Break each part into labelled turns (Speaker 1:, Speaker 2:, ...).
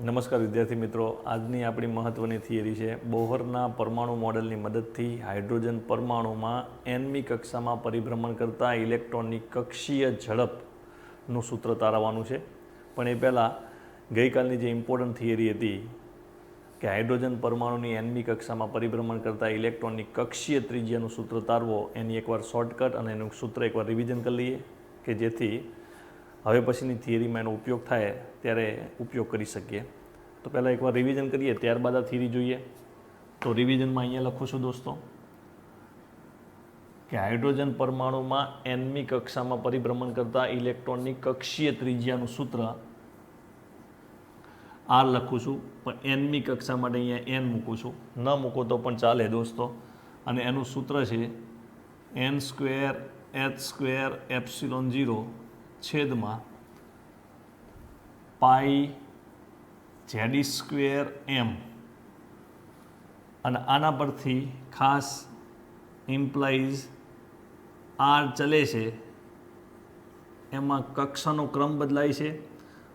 Speaker 1: નમસ્કાર વિદ્યાર્થી મિત્રો, આજની આપણી મહત્ત્વની થિયરી છે બોહરના પરમાણુ મોડેલની મદદથી હાઇડ્રોજન પરમાણુમાં nમી કક્ષામાં પરિભ્રમણ કરતા ઇલેક્ટ્રોનની કક્ષીય ઝડપનું સૂત્ર તારવવાનું છે. પણ એ પહેલાં ગઈકાલની જે ઇમ્પોર્ટન્ટ થિયરી હતી કે હાઇડ્રોજન પરમાણુની nમી કક્ષામાં પરિભ્રમણ કરતા ઇલેક્ટ્રોનની કક્ષીય ત્રિજ્યાનું સૂત્ર તારવો, એની એકવાર શોર્ટકટ અને એનું સૂત્ર એકવાર રિવિઝન કરી લઈએ કે જેથી હવે પછીની થિયરીમાં એનો ઉપયોગ થાય ત્યારે ઉપયોગ કરી શકીએ. તો પહેલાં એકવાર રિવિઝન કરીએ, ત્યારબાદ આ થિયરી જોઈએ. તો રિવિઝનમાં અહીંયા લખું છું દોસ્તો કે હાઇડ્રોજન પરમાણુમાં nમી કક્ષામાં પરિભ્રમણ કરતા ઇલેક્ટ્રોનની કક્ષીય ત્રિજ્યાનું સૂત્ર R લખું છું, પણ nમી કક્ષા માટે અહીંયા n મૂકું છું. ન મૂકો તો પણ ચાલે દોસ્તો. અને એનું સૂત્ર છે n² h² ε0 છેદમાં પાઈ z² m. અને આના પરથી ખાસ ઇમ્પ્લાઇઝ R ચલે છે એમાં કક્ષાનો ક્રમ બદલાય છે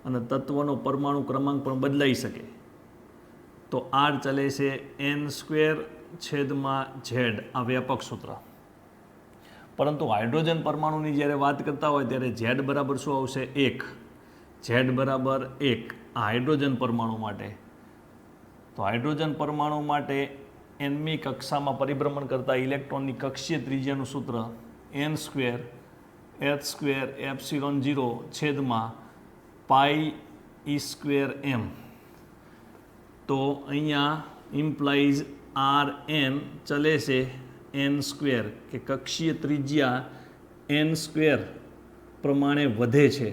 Speaker 1: અને તત્વનો પરમાણુ ક્રમાંક પણ બદલાઈ શકે. તો R ચલે છે n² છેદમાં z, આ વ્યાપક સૂત્ર. પરંતુ હાઇડ્રોજન પરમાણુની જ્યારે વાત કરતા હોય ત્યારે z બરાબર શું આવશે? 1. z બરાબર 1 આ હાઇડ્રોજન પરમાણુ માટે. તો હાઇડ્રોજન પરમાણુ માટે nમી કક્ષામાં પરિભ્રમણ કરતા ઇલેક્ટ્રોનની કક્ષીય ત્રિજ્યાનું સૂત્ર n² h² ε0 છેદમાં પાઈ e² m. તો અહીંયા ઇમ્પ્લાઇઝ Rn ચલે છે n² કે કક્ષીય ત્રિજ્યા n² પ્રમાણે વધે છે,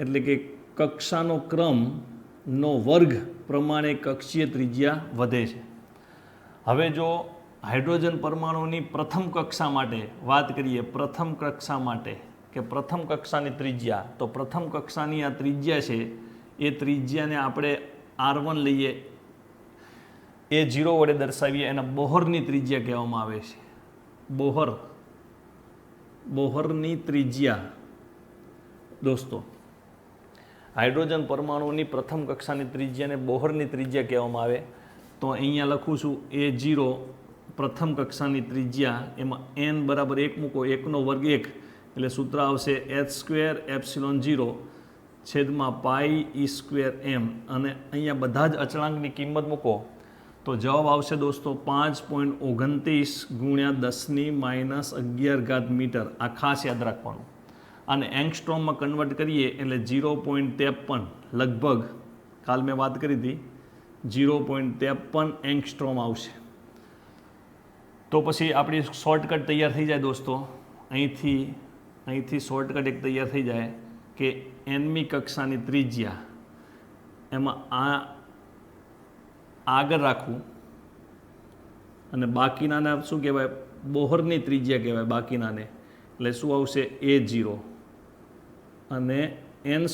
Speaker 1: એટલે કે કક્ષાનો ક્રમનો વર્ગ પ્રમાણે કક્ષીય ત્રિજ્યા વધે છે. હવે જો હાઇડ્રોજન પરમાણુની પ્રથમ કક્ષા માટે વાત કરીએ, પ્રથમ કક્ષા માટે કે પ્રથમ કક્ષાની ત્રિજ્યા, તો પ્રથમ કક્ષાની આ ત્રિજ્યા છે એ ત્રિજ્યાને આપણે R1 લઈએ, A0 વડે દર્શાવીએ, એના બોહરની ત્રિજ્યા કહેવામાં આવે છે. બોહરની ત્રિજ્યા દોસ્તો, હાઇડ્રોજન પરમાણુની પ્રથમ કક્ષાની ત્રિજ્યાને બોહરની ત્રિજ્યા કહેવામાં આવે. તો અહીંયા લખું છું A0 પ્રથમ કક્ષાની ત્રિજ્યા, એમાં n બરાબર 1 મૂકો, 1નો વર્ગ 1 એટલે સૂત્ર આવશે h² ε0 છેદમાં પાઈ e² m. અને અહીંયા બધા જ અચળાંકની કિંમત મૂકો તો જવાબ આવશે દોસ્તો 5.29 × 10⁻11 મીટર. આ ખાસ યાદ રાખવાનું. અને એંગસ્ટ્રોમમાં કન્વર્ટ કરીએ એટલે 0.53 લગભગ, કાલ મેં વાત કરી હતી 0.53 એંગસ્ટ્રોમ આવશે. તો પછી આપણી શોર્ટકટ તૈયાર થઈ જાય દોસ્તો. અહીંથી શોર્ટકટ એક તૈયાર થઈ જાય કે nમી કક્ષાની ત્રિજ્યા એમાં આ આગળ રાખવું અને બાકીનાને શું કહેવાય? બોહરની ત્રિજ્યા કહેવાય બાકીનાને. એટલે શું આવશે? A0 અને n²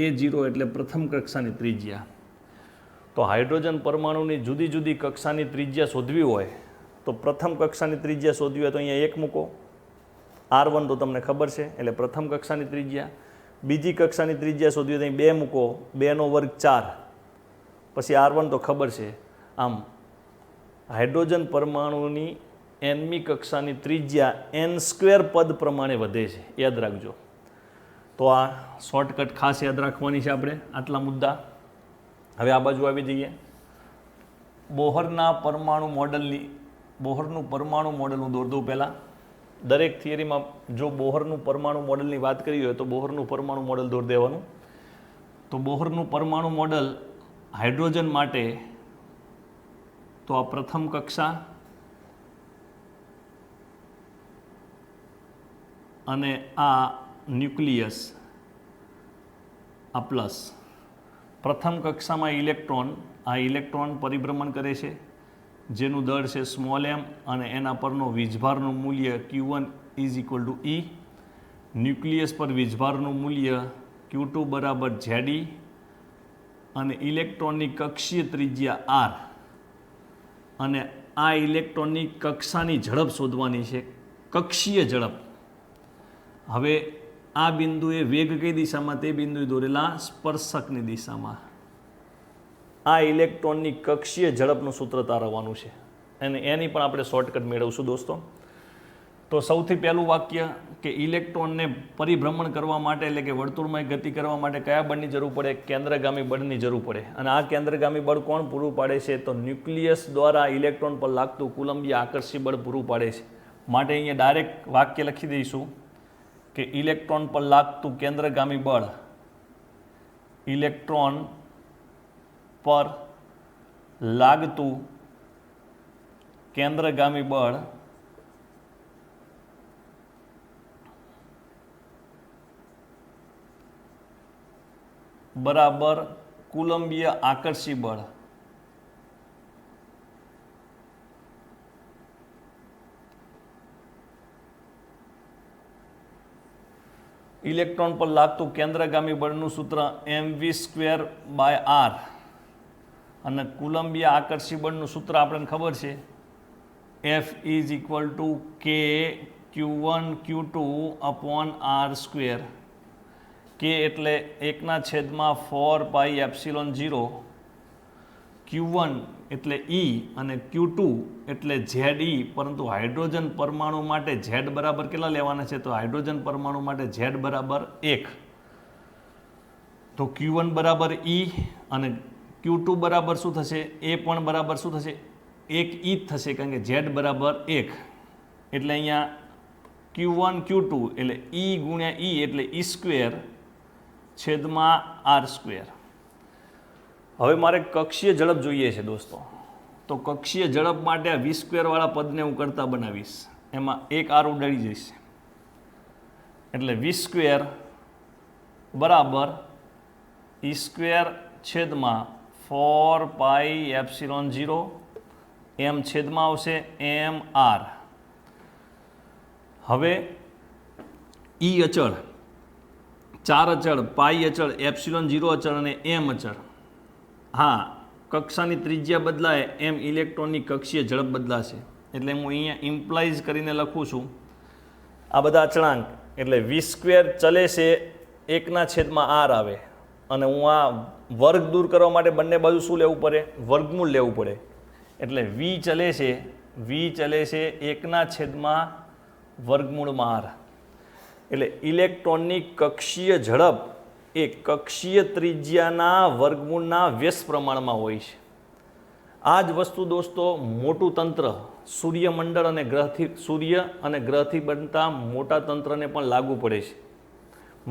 Speaker 1: A0 એટલે પ્રથમ કક્ષાની ત્રિજ્યા. તો હાઇડ્રોજન પરમાણુની જુદી જુદી કક્ષાની ત્રિજ્યા શોધવી હોય તો પ્રથમ કક્ષાની ત્રિજ્યા શોધવી હોય તો અહીંયા 1 મૂકો, R1 તો તમને ખબર છે એટલે પ્રથમ કક્ષાની ત્રિજ્યા. બીજી કક્ષાની ત્રિજ્યા શોધવી હોય તો અહીં 2 મૂકો, 2નો વર્ગ 4, પછી R1 તો ખબર છે. આમ હાઇડ્રોજન પરમાણુની nમી કક્ષાની ત્રિજ્યા n² પદ પ્રમાણે વધે છે, યાદ રાખજો. તો આ શોર્ટકટ ખાસ યાદ રાખવાની છે આપણે, આટલા મુદ્દા. હવે આ બાજુ આવી જઈએ. બોહરના પરમાણુ મોડલની, બોહરનું પરમાણુ મોડલ હું દોર દઉં પહેલાં. દરેક થિયરીમાં જો બોહરનું પરમાણુ મોડલની વાત કરી હોય તો બોહરનું પરમાણુ મોડલ દોર દેવાનું. તો બોહરનું પરમાણુ મોડલ હાઇડ્રોજન માટે તો આ પ્રથમ કક્ષા અને આ ન્યુક્લિયસ, આ પ્લસ. પ્રથમ કક્ષામાં આ ઇલેક્ટ્રોન પરિભ્રમણ કરે છે જેનું દળ છે m અને એના પરનો વીજભારનું મૂલ્ય Q1 = E. ન્યુક્લિયસ પર વીજભારનું મૂલ્ય Q2 બરાબર ZE અને ઇલેક્ટ્રોનની કક્ષીય ત્રિજ્યા R. અને આ ઇલેક્ટ્રોનની કક્ષાની ઝડપ શોધવાની છે, કક્ષીય ઝડપ. હવે આ બિંદુએ વેગ કઈ દિશામાં? તે બિંદુએ દોરેલા સ્પર્શકની દિશામાં. આ ઇલેક્ટ્રોનની કક્ષીય ઝડપનું સૂત્ર તારવવાનું છે અને એની પણ આપણે શોર્ટકટ મેળવશું દોસ્તો. તો સૌથી પહેલું વાક્ય કે ઇલેક્ટ્રોનને પરિભ્રમણ કરવા માટે એટલે કે વર્તુળમાં ગતિ કરવા માટે કયા બળની જરૂર પડે? કેન્દ્રગામી બળની જરૂર પડે. અને આ કેન્દ્રગામી બળ કોણ પૂરું પાડે છે? તો ન્યુક્લિયસ દ્વારા ઇલેક્ટ્રોન પર લાગતું કુલંબીય આકર્ષી બળ પૂરું પાડે છે. માટે અહીંયા ડાયરેક્ટ વાક્ય લખી દઈશું કે ઇલેક્ટ્રોન પર લાગતું કેન્દ્રગામી બળ, ઇલેક્ટ્રોન પર લાગતું કેન્દ્રગામી બળ બરાબર કુલંબીય આકર્ષી બળ. ઇલેક્ટ્રોન પર લાગતું કેન્દ્રગામી બળનું સૂત્ર mv²/r અને કુલંબીય આકર્ષી બળનું સૂત્ર આપણને ખબર છે F = kq1q2/r². k એટલે 1/4πε0, q1 એટલે E અને q2 એટલે ZE. પરંતુ હાઇડ્રોજન પરમાણુ માટે Z બરાબર કેટલા લેવાના છે? તો હાઇડ્રોજન પરમાણુ માટે Z બરાબર 1. તો q1 બરાબર E અને q2 બરાબર શું થશે? એ પણ બરાબર શું થશે? 1 E જ થશે, કારણ કે Z બરાબર 1. એટલે અહીંયા q1 q2 એટલે E ગુણ્યા E એટલે E²/r². હવે મારે કક્ષીય ઝડપ જોઈએ છે દોસ્તો. તો કક્ષીય ઝડપ માટે આ v² વાળા પદને હું કરતા બનાવીશ. એમાં એક r ઉડાડી જઈશ. એટલે v² બરાબર E²/4πε0 એમ છેદમાં આવશે mr. હવે E અચળ, 4 અચળ, પાઈ અચળ, ε0 અચળ અને m અચળ. હા, કક્ષાની ત્રિજ્યા બદલાય એમ ઇલેક્ટ્રોનની કક્ષીય ઝડપ બદલાશે. એટલે હું અહીંયા ઇમ્પ્લાઇઝ કરીને લખું છું આ બધા અચળાંક. એટલે v² ચલે છે 1/r આવે અને હું આ વર્ગ દૂર કરવા માટે બંને બાજુ શું લેવું પડે? વર્ગમૂળ લેવું પડે. એટલે v ચલે છે 1/√r. એટલે ઇલેક્ટ્રોનની કક્ષીય ઝડપ એ કક્ષીય ત્રિજ્યાના વર્ગમૂળના વ્યસ્ત પ્રમાણમાં હોય છે. આ જ વસ્તુ દોસ્તો મોટું તંત્ર સૂર્યમંડળ અને ગ્રહથી બનતા મોટા તંત્રને પણ લાગુ પડે છે.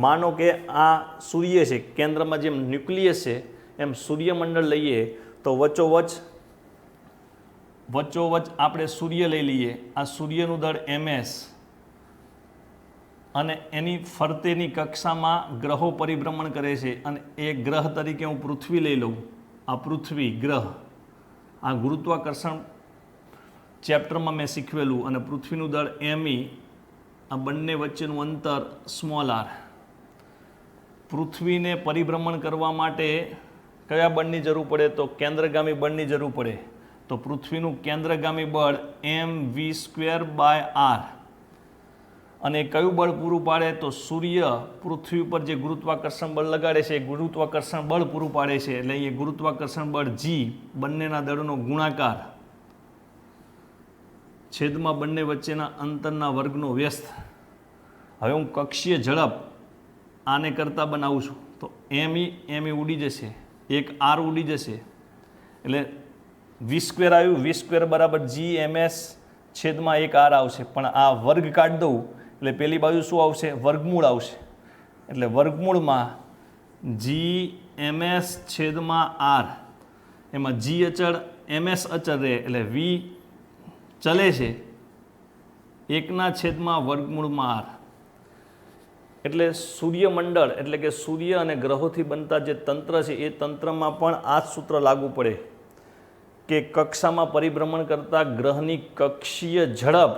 Speaker 1: માનો કે આ સૂર્ય છે, કેન્દ્રમાં જેમ ન્યુક્લિયસ છે એમ સૂર્યમંડળ લઈએ તો વચ્ચોવચ આપણે સૂર્ય લઈ લઈએ. આ સૂર્યનું દળ ms અને એની ફરતેની કક્ષામાં ગ્રહો પરિભ્રમણ કરે છે. અને એ ગ્રહ તરીકે હું પૃથ્વી લઈ લઉં. આ પૃથ્વી ગ્રહ, આ ગુરુત્વાકર્ષણ ચેપ્ટરમાં મેં શીખવેલું. અને પૃથ્વીનું દળ me, આ બંને વચ્ચેનું અંતર r. પૃથ્વીને પરિભ્રમણ કરવા માટે કયા બળની જરૂર પડે? તો કેન્દ્રગામી બળની જરૂર પડે. તો પૃથ્વીનું કેન્દ્રગામી બળ mv²/r. અને કયું બળ પૂરું પાડે? તો સૂર્ય પૃથ્વી ઉપર જે ગુરુત્વાકર્ષણ બળ લગાડે છે એ ગુરુત્વાકર્ષણ બળ પૂરું પાડે છે. એટલે એ ગુરુત્વાકર્ષણ બળ G, બંનેના દળનો ગુણાકાર છેદમાં બંને વચ્ચેના અંતરના વર્ગનો વ્યસ્ત. હવે હું કક્ષીય ઝડપ આને કરતા બનાવું છું. તો me ઉડી જશે, એક r ઉડી જશે. એટલે v² આવ્યું, v² બરાબર gms છેદમાં એક r આવશે. પણ આ વર્ગ કાઢી દઉં એટલે પેલી બાજુ શું આવશે? વર્ગમૂળ આવશે. એટલે વર્ગમૂળમાં gms છેદમાં r, એમાં g અચળ ms અચળ રહે. એટલે v ચલે છે 1/√r. એટલે સૂર્યમંડળ એટલે કે સૂર્ય અને ગ્રહોથી બનતા જે તંત્ર છે એ તંત્રમાં પણ આ જ સૂત્ર લાગુ પડે કે કક્ષામાં પરિભ્રમણ કરતા ગ્રહની કક્ષીય ઝડપ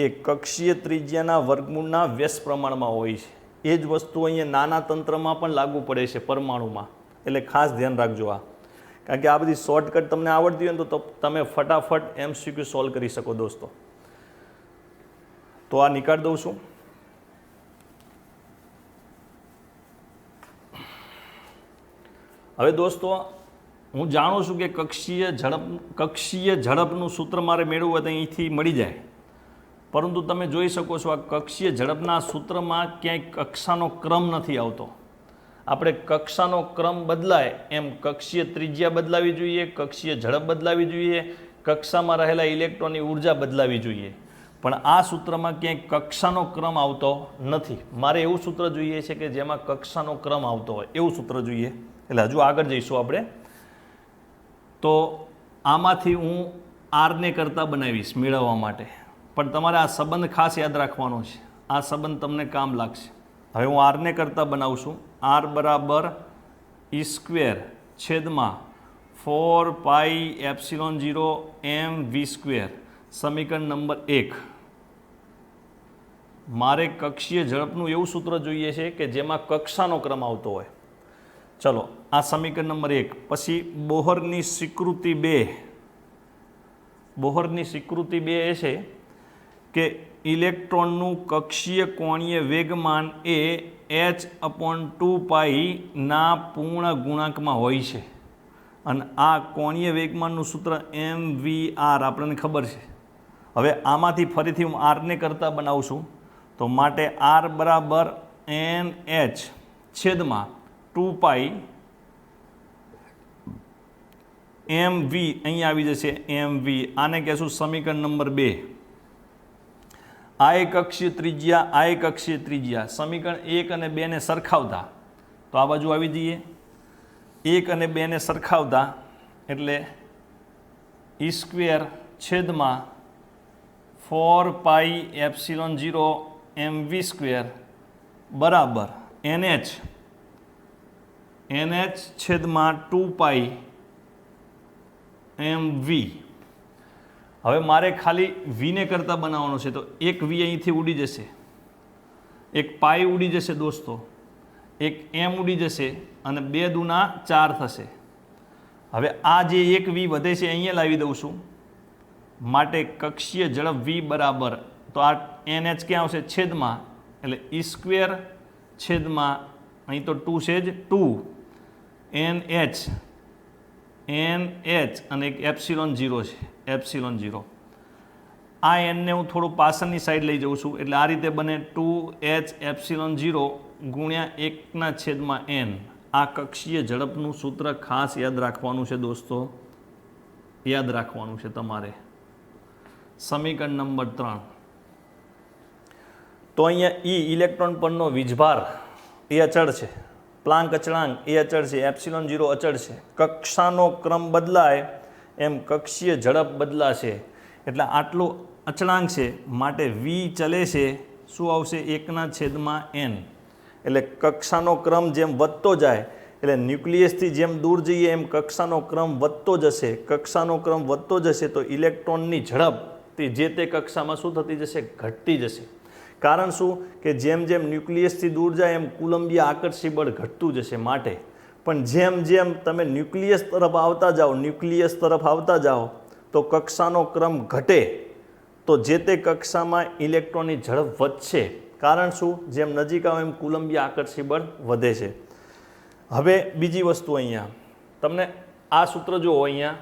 Speaker 1: એ કક્ષીય ત્રિજ્યાના વર્ગમૂળના વ્યસ્ત પ્રમાણમાં હોય છે. એ જ વસ્તુ અહીંયા નાના તંત્રમાં પણ લાગુ પડે છે, પરમાણુમાં. એટલે ખાસ ધ્યાન રાખજો આ, કારણ કે આ બધી શોર્ટકટ તમને આવડતી હોય ને તો તમે ફટાફટ MCQ સોલ્વ કરી શકો દોસ્તો. તો આ નીકાળી દઉં છું. હવે દોસ્તો હું જાણું છું કે કક્ષીય ઝડપનું સૂત્ર મારે મેળવવું હોય તો અહીંથી મળી જાય, પરંતુ તમે જોઈ શકો છો આ કક્ષીય ઝડપના સૂત્રમાં ક્યાંય કક્ષાનો ક્રમ નથી આવતો. આપણે કક્ષાનો ક્રમ બદલાય એમ કક્ષીય ત્રિજ્યા બદલાવી જોઈએ, કક્ષીય ઝડપ બદલાવી જોઈએ, કક્ષામાં રહેલા ઇલેક્ટ્રોનની ઉર્જા બદલાવી જોઈએ, પણ આ સૂત્રમાં ક્યાંય કક્ષાનો ક્રમ આવતો નથી. મારે એવું સૂત્ર જોઈએ છે કે જેમાં કક્ષાનો ક્રમ આવતો હોય એવું સૂત્ર જોઈએ. એટલે હજુ આગળ જઈશું આપણે. તો આમાંથી હું આરને કરતાં બનાવીશ મેળવવા માટે, પણ તમારે આ સંબંધ ખાસ યાદ રાખવાનો છે. આ સંબંધ તમને કામ લાગશે. હવે હું આરને કરતાં બનાવું આર બરાબર ઈ સ્ક્વેર છેદમાં 4πε0 mv². સમીકરણ નંબર 1. મારે કક્ષીય ઝડપનું એવું સૂત્ર જોઈએ છે કે જેમાં કક્ષાનો ક્રમ આવતો હોય. ચલો, આ સમીકરણ નંબર 1. પછી બોહરની સ્વીકૃતિ 2. બોહરની સ્વીકૃતિ 2 એ છે કે ઇલેક્ટ્રોનનું કક્ષીય કોણીય વેગમાન એ h/2π ના પૂર્ણ ગુણાંકમાં હોય છે. અને આ કોણીય વેગમાનનું સૂત્ર mvr આપણને ખબર છે. હવે આમાંથી ફરીથી હું આરને કરતાં બનાવું છું, તો માટે આર બરાબર nh છેદમાં 2π mv અહીં આવી જશે mv. આને કહેશું સમીકરણ નંબર 2. આ એકકક્ષીય ત્રિજ્યા, આ એકકક્ષીય ત્રિજ્યા. સમીકરણ 1 અને 2 ને સરખાવતા તો આ બાજુ આવી જઈએ. 1 અને 2 ને સરખાવતા એટલે ઈ સ્ક્વેર છેદમાં 4πε0 mv² બરાબર nh છેદમાં 2π mv. હવે મારે ખાલી વીને કરતાં બનાવવાનો છે, તો એક વી અહીંથી ઉડી જશે, એક પાઈ ઉડી જશે દોસ્તો, એક એમ ઉડી જશે અને 2 દુના 4 થશે. હવે આ જે એક વી વધે છે અહીંયા લાવી દઉં છું. માટે કક્ષીય ઝડપ વી બરાબર, તો આ nh ક્યાં આવશે છેદમાં, એટલે ઈ સ્ક્વેર છેદમાં અહીં તો 2 છે જ 2 nh અને એક ε0 છે ε0. આ એનને હું થોડું પાછળની સાઈડ લઈ જાઉં છું, એટલે આ રીતે બને 2h ε0 ગુણ્યા 1/n. આ કક્ષીય ઝડપનું સૂત્ર ખાસ યાદ રાખવાનું છે દોસ્તો, યાદ રાખવાનું છે તમારે. સમીકરણ નંબર 3. તો અહીંયા ઇલેક્ટ્રોન પરનો વીજભાર એ અચળ છે, પ્લાન્ક અચળાંક એ અચળ છે, ε0 અચળ છે. કક્ષાનો ક્રમ બદલાય એમ કક્ષીય ઝડપ બદલાશે. એટલે આટલું અચળાંક છે, માટે વી ચલે છે શું આવશે 1/n. એટલે કક્ષાનો ક્રમ જેમ વધતો જાય એટલે ન્યુક્લિયસથી જેમ દૂર જઈએ એમ કક્ષાનો ક્રમ વધતો જશે. કક્ષાનો ક્રમ વધતો જશે તો ઇલેક્ટ્રોનની ઝડપ તે જે તે કક્ષામાં શું થતી જશે, ઘટતી જશે. કારણ શું કે જેમ જેમ ન્યુક્લિયસથી દૂર જાય એમ કુલંબીય આકર્ષી બળ ઘટતું જશે. માટે પણ જેમ જેમ તમે ન્યુક્લિયસ તરફ આવતા જાઓ તો કક્ષાનો ક્રમ ઘટે તો જે તે કક્ષામાં ઇલેક્ટ્રોનની ઝડપ વધશે. કારણ શું, જેમ નજીક આવે એમ કુલંબીય આકર્ષી બળ વધે છે. હવે બીજી વસ્તુ અહીંયા તમને આ સૂત્ર જુઓ. અહીંયા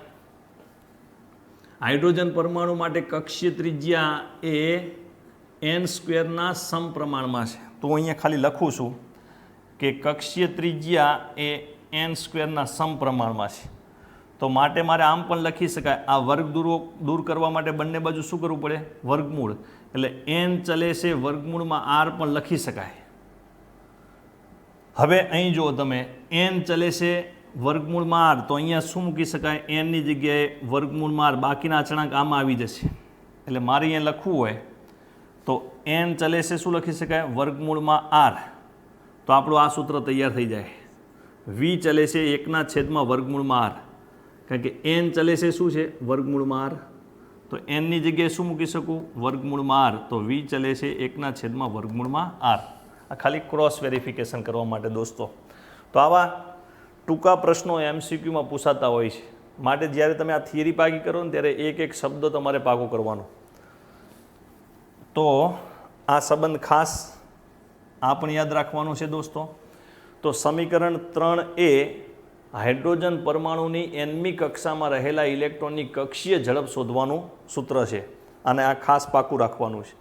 Speaker 1: હાઇડ્રોજન પરમાણુ માટે કક્ષીય ત્રિજ્યા એ n² ના સમપ્રમાણમાં છે. તો અહીંયા ખાલી લખું છું કે કક્ષીય ત્રિજ્યા એ n² ના સમપ્રમાણમાં છે. તો માટે મારે આમ પણ લખી શકાય, આ વર્ગ દૂર કરવા માટે બંને બાજુ શું કરવું પડે, વર્ગમૂળ. એટલે n ચલે છે વર્ગમૂળમાં r પણ લખી શકાય. હવે અહીં જુઓ તમે, n ચલે છે વર્ગમૂળમાં r, તો અહીંયા શું મૂકી શકાય, n ની જગ્યાએ વર્ગમૂળમાં r, બાકીના અચળાંક આમાં આવી જશે. એટલે મારે અહીંયા લખવું હોય તો n ચલે છે શું લખી શકાય, વર્ગમૂળમાં r. તો આપણું આ સૂત્ર તૈયાર થઈ જાય. વી ચલે છે 1/√r, કારણ કે n ચલે છે શું છે, વર્ગમૂળમાં r. તો n ની જગ્યાએ શું મૂકી શકું, વર્ગમૂળમાં r. તો વી ચલે છે 1/√r. આ ખાલી ક્રોસ વેરિફિકેશન કરવા માટે દોસ્તો. તો આવા ટૂંકા પ્રશ્નો MCQમાં પૂછાતા હોય છે. માટે જ્યારે તમે આ થિયરી પાકી કરો ને ત્યારે એક એક શબ્દ તમારે પાકો કરવાનો. તો આ સંબંધ ખાસ આ પણ યાદ રાખવાનો છે દોસ્તો. તો સમીકરણ 3A હાઇડ્રોજન પરમાણુની nમી કક્ષામાં રહેલા ઇલેક્ટ્રોનની કક્ષીય ઝડપ શોધવાનું સૂત્ર છે અને આ ખાસ પાકું રાખવાનું છે.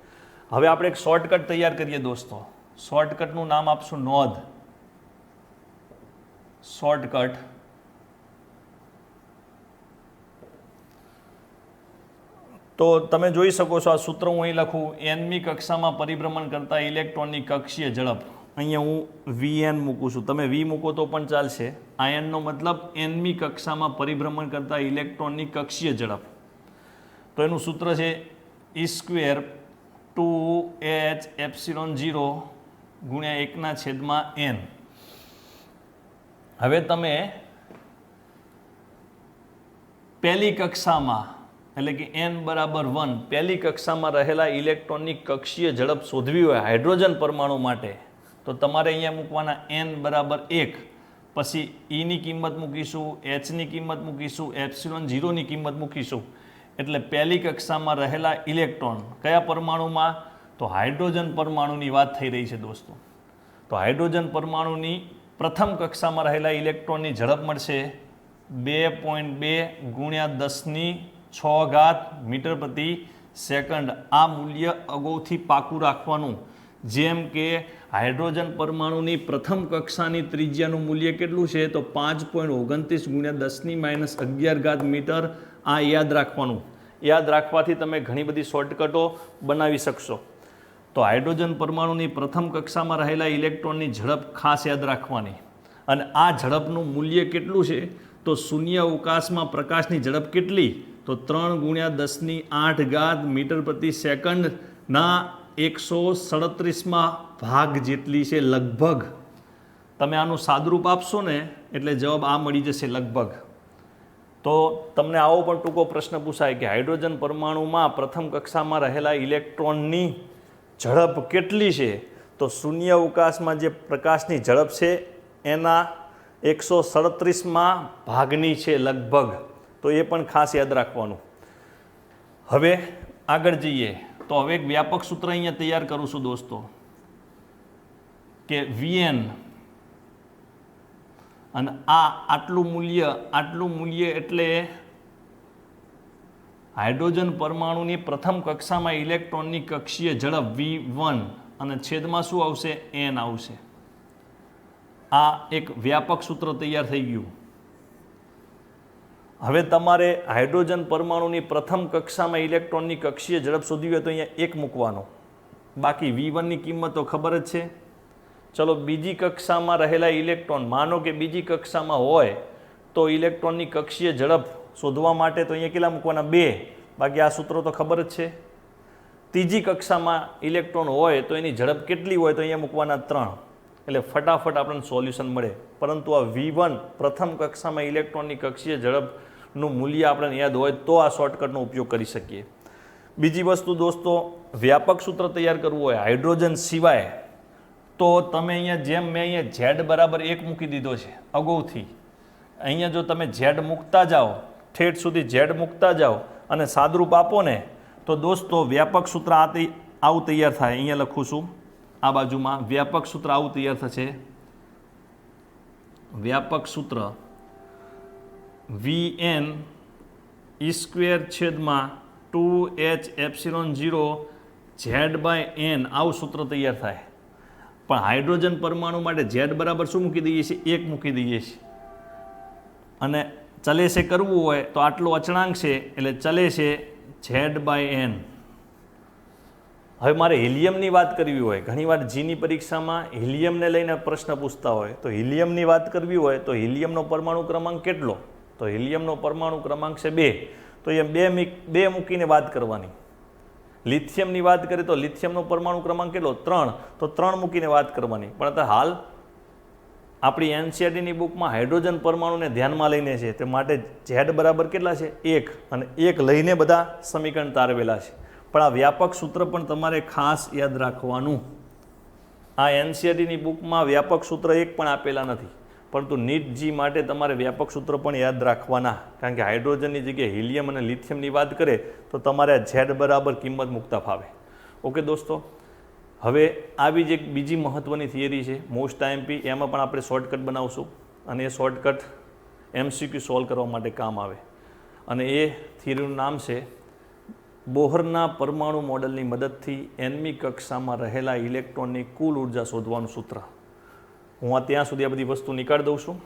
Speaker 1: હવે આપણે એક શોર્ટકટ તૈયાર કરીએ દોસ્તો. શોર્ટકટનું નામ આપશું નોંધ. શોર્ટકટ તો તમે જોઈ શકો છો, આ સૂત્ર હું અહીં લખું, nમી કક્ષામાં પરિભ્રમણ કરતા ઇલેક્ટ્રોનની કક્ષીય ઝડપ. અહીંયા હું Vn મૂકું છું, તમે V મૂકો તો પણ ચાલશે. આ n નો મતલબ nમી કક્ષામાં પરિભ્રમણ કરતા ઇલેક્ટ્રોનની કક્ષીય ઝડપ. તો એનું સૂત્ર છે E² 2H0 ગુણ્યા 1/n. હવે તમે પહેલી કક્ષામાં એટલે કે n બરાબર 1 પહેલી કક્ષામાં રહેલા ઇલેક્ટ્રોનની કક્ષીય ઝડપ શોધવી હોય હાઇડ્રોજન પરમાણુ માટે તો તમારે અહીંયા મૂકવાના n બરાબર 1, પછી E ની કિંમત મૂકીશું, H ની કિંમત મૂકીશું, ε0 ની કિંમત મૂકીશું. એટલે પહેલી કક્ષામાં રહેલા ઇલેક્ટ્રોન કયા પરમાણુમાં? તો હાઇડ્રોજન પરમાણુની વાત થઈ રહી છે દોસ્તો. તો હાઇડ્રોજન પરમાણુની પ્રથમ કક્ષામાં રહેલા ઇલેક્ટ્રોનની ઝડપ મળશે 2.2 ગુણ્યા 10⁶ મીટર પ્રતિ સેકન્ડ. આ મૂલ્ય અગાઉથી પાકું રાખવાનું. જેમ કે હાઇડ્રોજન પરમાણુની પ્રથમ કક્ષાની ત્રિજ્યાનું મૂલ્ય કેટલું છે? તો 5.29 ગુણ્યા 10⁻11 મીટર. આ યાદ રાખવાનું. યાદ રાખવાથી તમે ઘણી બધી શોર્ટકટો બનાવી શકશો. તો હાઇડ્રોજન પરમાણુની પ્રથમ કક્ષામાં રહેલા ઇલેક્ટ્રોનની ઝડપ ખાસ યાદ રાખવાની. અને આ ઝડપનું મૂલ્ય કેટલું છે? તો શૂન્ય અવકાશમાં પ્રકાશની ઝડપ કેટલી? તો 3 ગુણ્યા 10⁸ મીટર પ્રતિ સેકન્ડના 137માં ભાગ જેટલી છે લગભગ. તમે આનું સાદુરૂપ આપશો ને એટલે જવાબ આ મળી જશે લગભગ. તો તમને આવો પણ ટૂંકો પ્રશ્ન પૂછાય કે હાઇડ્રોજન પરમાણુમાં પ્રથમ કક્ષામાં રહેલા ઇલેક્ટ્રોનની ઝડપ કેટલી છે? તો શૂન્ય અવકાશમાં જે પ્રકાશની ઝડપ છે એના 137માં ભાગની છે લગભગ. તો એ પણ ખાસ યાદ રાખવાનું. હવે આગળ જઈએ તો હવે એક વ્યાપક સૂત્ર અહીંયા તૈયાર કરું છું દોસ્તો કે Vn અને આટલું મૂલ્ય એટલે હાઇડ્રોજન પરમાણુની પ્રથમ કક્ષામાં ઇલેક્ટ્રોનની કક્ષીય ઝડપ V1 અને છેદમાં શું આવશે? n આવશે. આ એક વ્યાપક સૂત્ર તૈયાર થઈ ગયું. હવે તમારે હાઇડ્રોજન પરમાણુની પ્રથમ કક્ષામાં ઇલેક્ટ્રોનની કક્ષીય ઝડપ શોધવી હોય તો અહીંયા 1 મૂકવાનો. બાકી V1 ની કિંમત તો ખબર જ છે. ચલો બીજી કક્ષામાં રહેલા ઇલેક્ટ્રોન, માનો કે બીજી કક્ષામાં હોય તો ઇલેક્ટ્રોનની કક્ષીય ઝડપ શોધવા માટે તો અહીંયા કેટલા મૂકવાના? 2. બાકી આ સૂત્રો તો ખબર જ છે. ત્રીજી કક્ષામાં ઇલેક્ટ્રોન હોય તો એની ઝડપ કેટલી હોય? તો અહીંયા મૂકવાના 3. એટલે ફટાફટ આપણને સોલ્યુશન મળે. પરંતુ આ V1 પ્રથમ કક્ષામાં ઇલેક્ટ્રોનની કક્ષીય ઝડપનું મૂલ્ય આપણને યાદ હોય તો આ શોર્ટકટનો ઉપયોગ કરી શકીએ. બીજી વસ્તુ દોસ્તો, વ્યાપક સૂત્ર તૈયાર કરવું હોય હાઇડ્રોજન સિવાય તો તમે અહીંયા જેમ મેં અહીંયા Z બરાબર 1 મૂકી દીધો છે અગાઉથી, અહીંયા જો તમે Z મૂકતા જાઓ, ઠેઠ સુધી Z મૂકતા જાઓ અને સાદરૂપ આપો ને તો દોસ્તો વ્યાપક સૂત્ર આવું તૈયાર થાય. અહીંયા લખું છું આ બાજુમાં વ્યાપક સૂત્ર આવું તૈયાર થશે. વ્યાપક સૂત્ર Vn E²/2H0 Z/n આવું સૂત્ર તૈયાર થાય. પણ હાઇડ્રોજન પરમાણુ માટે Z બરાબર શું મૂકી દઈએ છીએ? 1 મૂકી દઈએ છીએ. અને ચલે છે કરવું હોય તો આટલો અચળાંક છે એટલે ચલે છે Z/n. હવે મારે હિલિયમની વાત કરવી હોય, ઘણીવાર જીની પરીક્ષામાં હિલિયમને લઈને પ્રશ્ન પૂછતા હોય, તો હિલિયમની વાત કરવી હોય તો હિલિયમનો પરમાણુ ક્રમાંક કેટલો? તો હિલિયમનો પરમાણુ ક્રમાંક છે 2. તો એ 2 મૂકીને વાત કરવાની. લિથિયમની વાત કરીએ તો લિથિયમનો પરમાણુ ક્રમાંક કેટલો? 3. તો 3 મૂકીને વાત કરવાની. પણ અત્યારે હાલ આપણી NCERTની બુકમાં હાઇડ્રોજન પરમાણુને ધ્યાનમાં લઈને છે, તે માટે Z બરાબર કેટલા છે? 1. અને 1 લઈને બધા સમીકરણ તારવેલા છે. પણ આ વ્યાપક સૂત્ર પણ તમારે ખાસ યાદ રાખવાનું. આ NCERTની બુકમાં વ્યાપક સૂત્ર 1 પણ આપેલા નથી, પરંતુ NEET G માટે તમારે વ્યાપક સૂત્ર પણ યાદ રાખવાના. કારણ કે હાઇડ્રોજનની જગ્યાએ હિલિયમ અને લિથિયમની વાત કરે તો તમારે Z બરાબર કિંમત મૂકતા ફાવે. ઓકે દોસ્તો, હવે આવી જ એક બીજી મહત્ત્વની થિયરી છે મોસ્ટ IMP, એમાં પણ આપણે શોર્ટકટ બનાવશું અને એ શોર્ટકટ MCQ સોલ્વ કરવા માટે કામ આવે. અને એ થિયરીનું નામ છે બોહરના પરમાણુ મોડલની મદદથી nમી કક્ષામાં રહેલા ઇલેક્ટ્રોનની કુલ ઉર્જા શોધવાનું સૂત્ર. હું ત્યાં સુધી આ બધી વસ્તુ નીકાળી દઉં છું.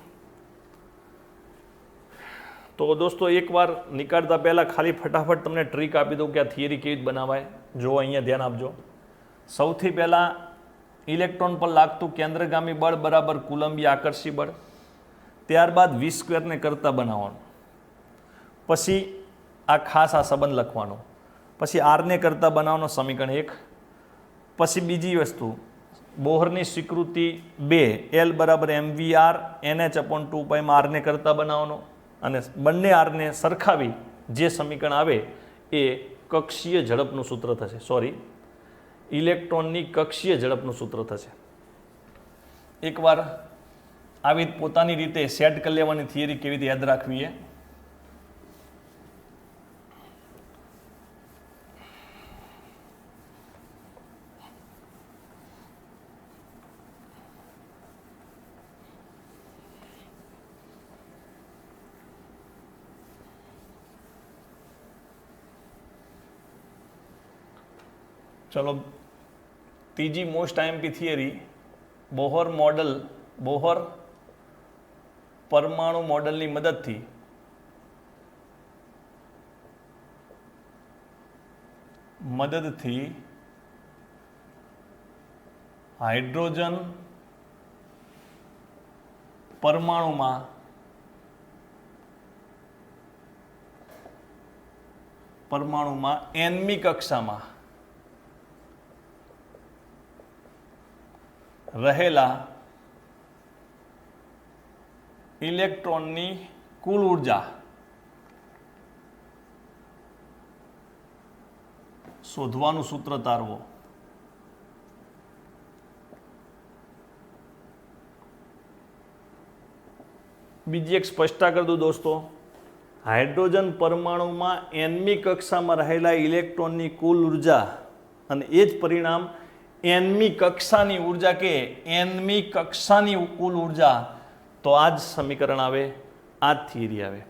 Speaker 1: તો દોસ્તો એકવાર નીકાળતા પહેલાં ખાલી ફટાફટ તમને ટ્રીક આપી દઉં કે આ થિયરી કેવી રીતે બનાવાય. જો અહીંયા ધ્યાન આપજો. સૌથી પહેલાં ઇલેક્ટ્રોન પર લાગતું કેન્દ્રગામી બળ બરાબર કુલંબી આકર્ષી બળ. ત્યારબાદ V² કરતાં બનાવવાનું. પછી આ ખાસ આ સંબંધ લખવાનો. પછી R કરતાં બનાવવાનો સમીકરણ 1. પછી બીજી વસ્તુ બોહરની સ્વીકૃતિ 2 L બરાબર mvr NH/2π R કરતાં બનાવવાનો. અને બંને આરને સરખાવી જે સમીકરણ આવે એ કક્ષીય ઝડપનું સૂત્ર થશે. સોરી, ઇલેક્ટ્રોનની કક્ષીય ઝડપનું સૂત્ર થશે. એકવાર આવી પોતાની રીતે સેટ કરી લેવાની થિયરી કેવી રીતે યાદ રાખવી એ. ચલો, ત્રીજી મોસ્ટ આઈએમપી થિયરી બોહર પરમાણુ મોડલની મદદથી હાઇડ્રોજન પરમાણુમાં nમી કક્ષામાં રહેલા ઇલેક્ટ્રોનની કુલ ઉર્જા શોધવાનું સૂત્ર તારવો. બીજી એક સ્પષ્ટતા કરી દઉં દોસ્તો. હાઇડ્રોજન પરમાણુમાં nમી કક્ષામાં રહેલા ઇલેક્ટ્રોનની કુલ ઉર્જા અને એ જ પરિણામ nમી કક્ષાની ઉર્જા કે nમી કક્ષાની કુલ ઉર્જા, તો આ જ સમીકરણ આવે, આ જ થિયરી આવે.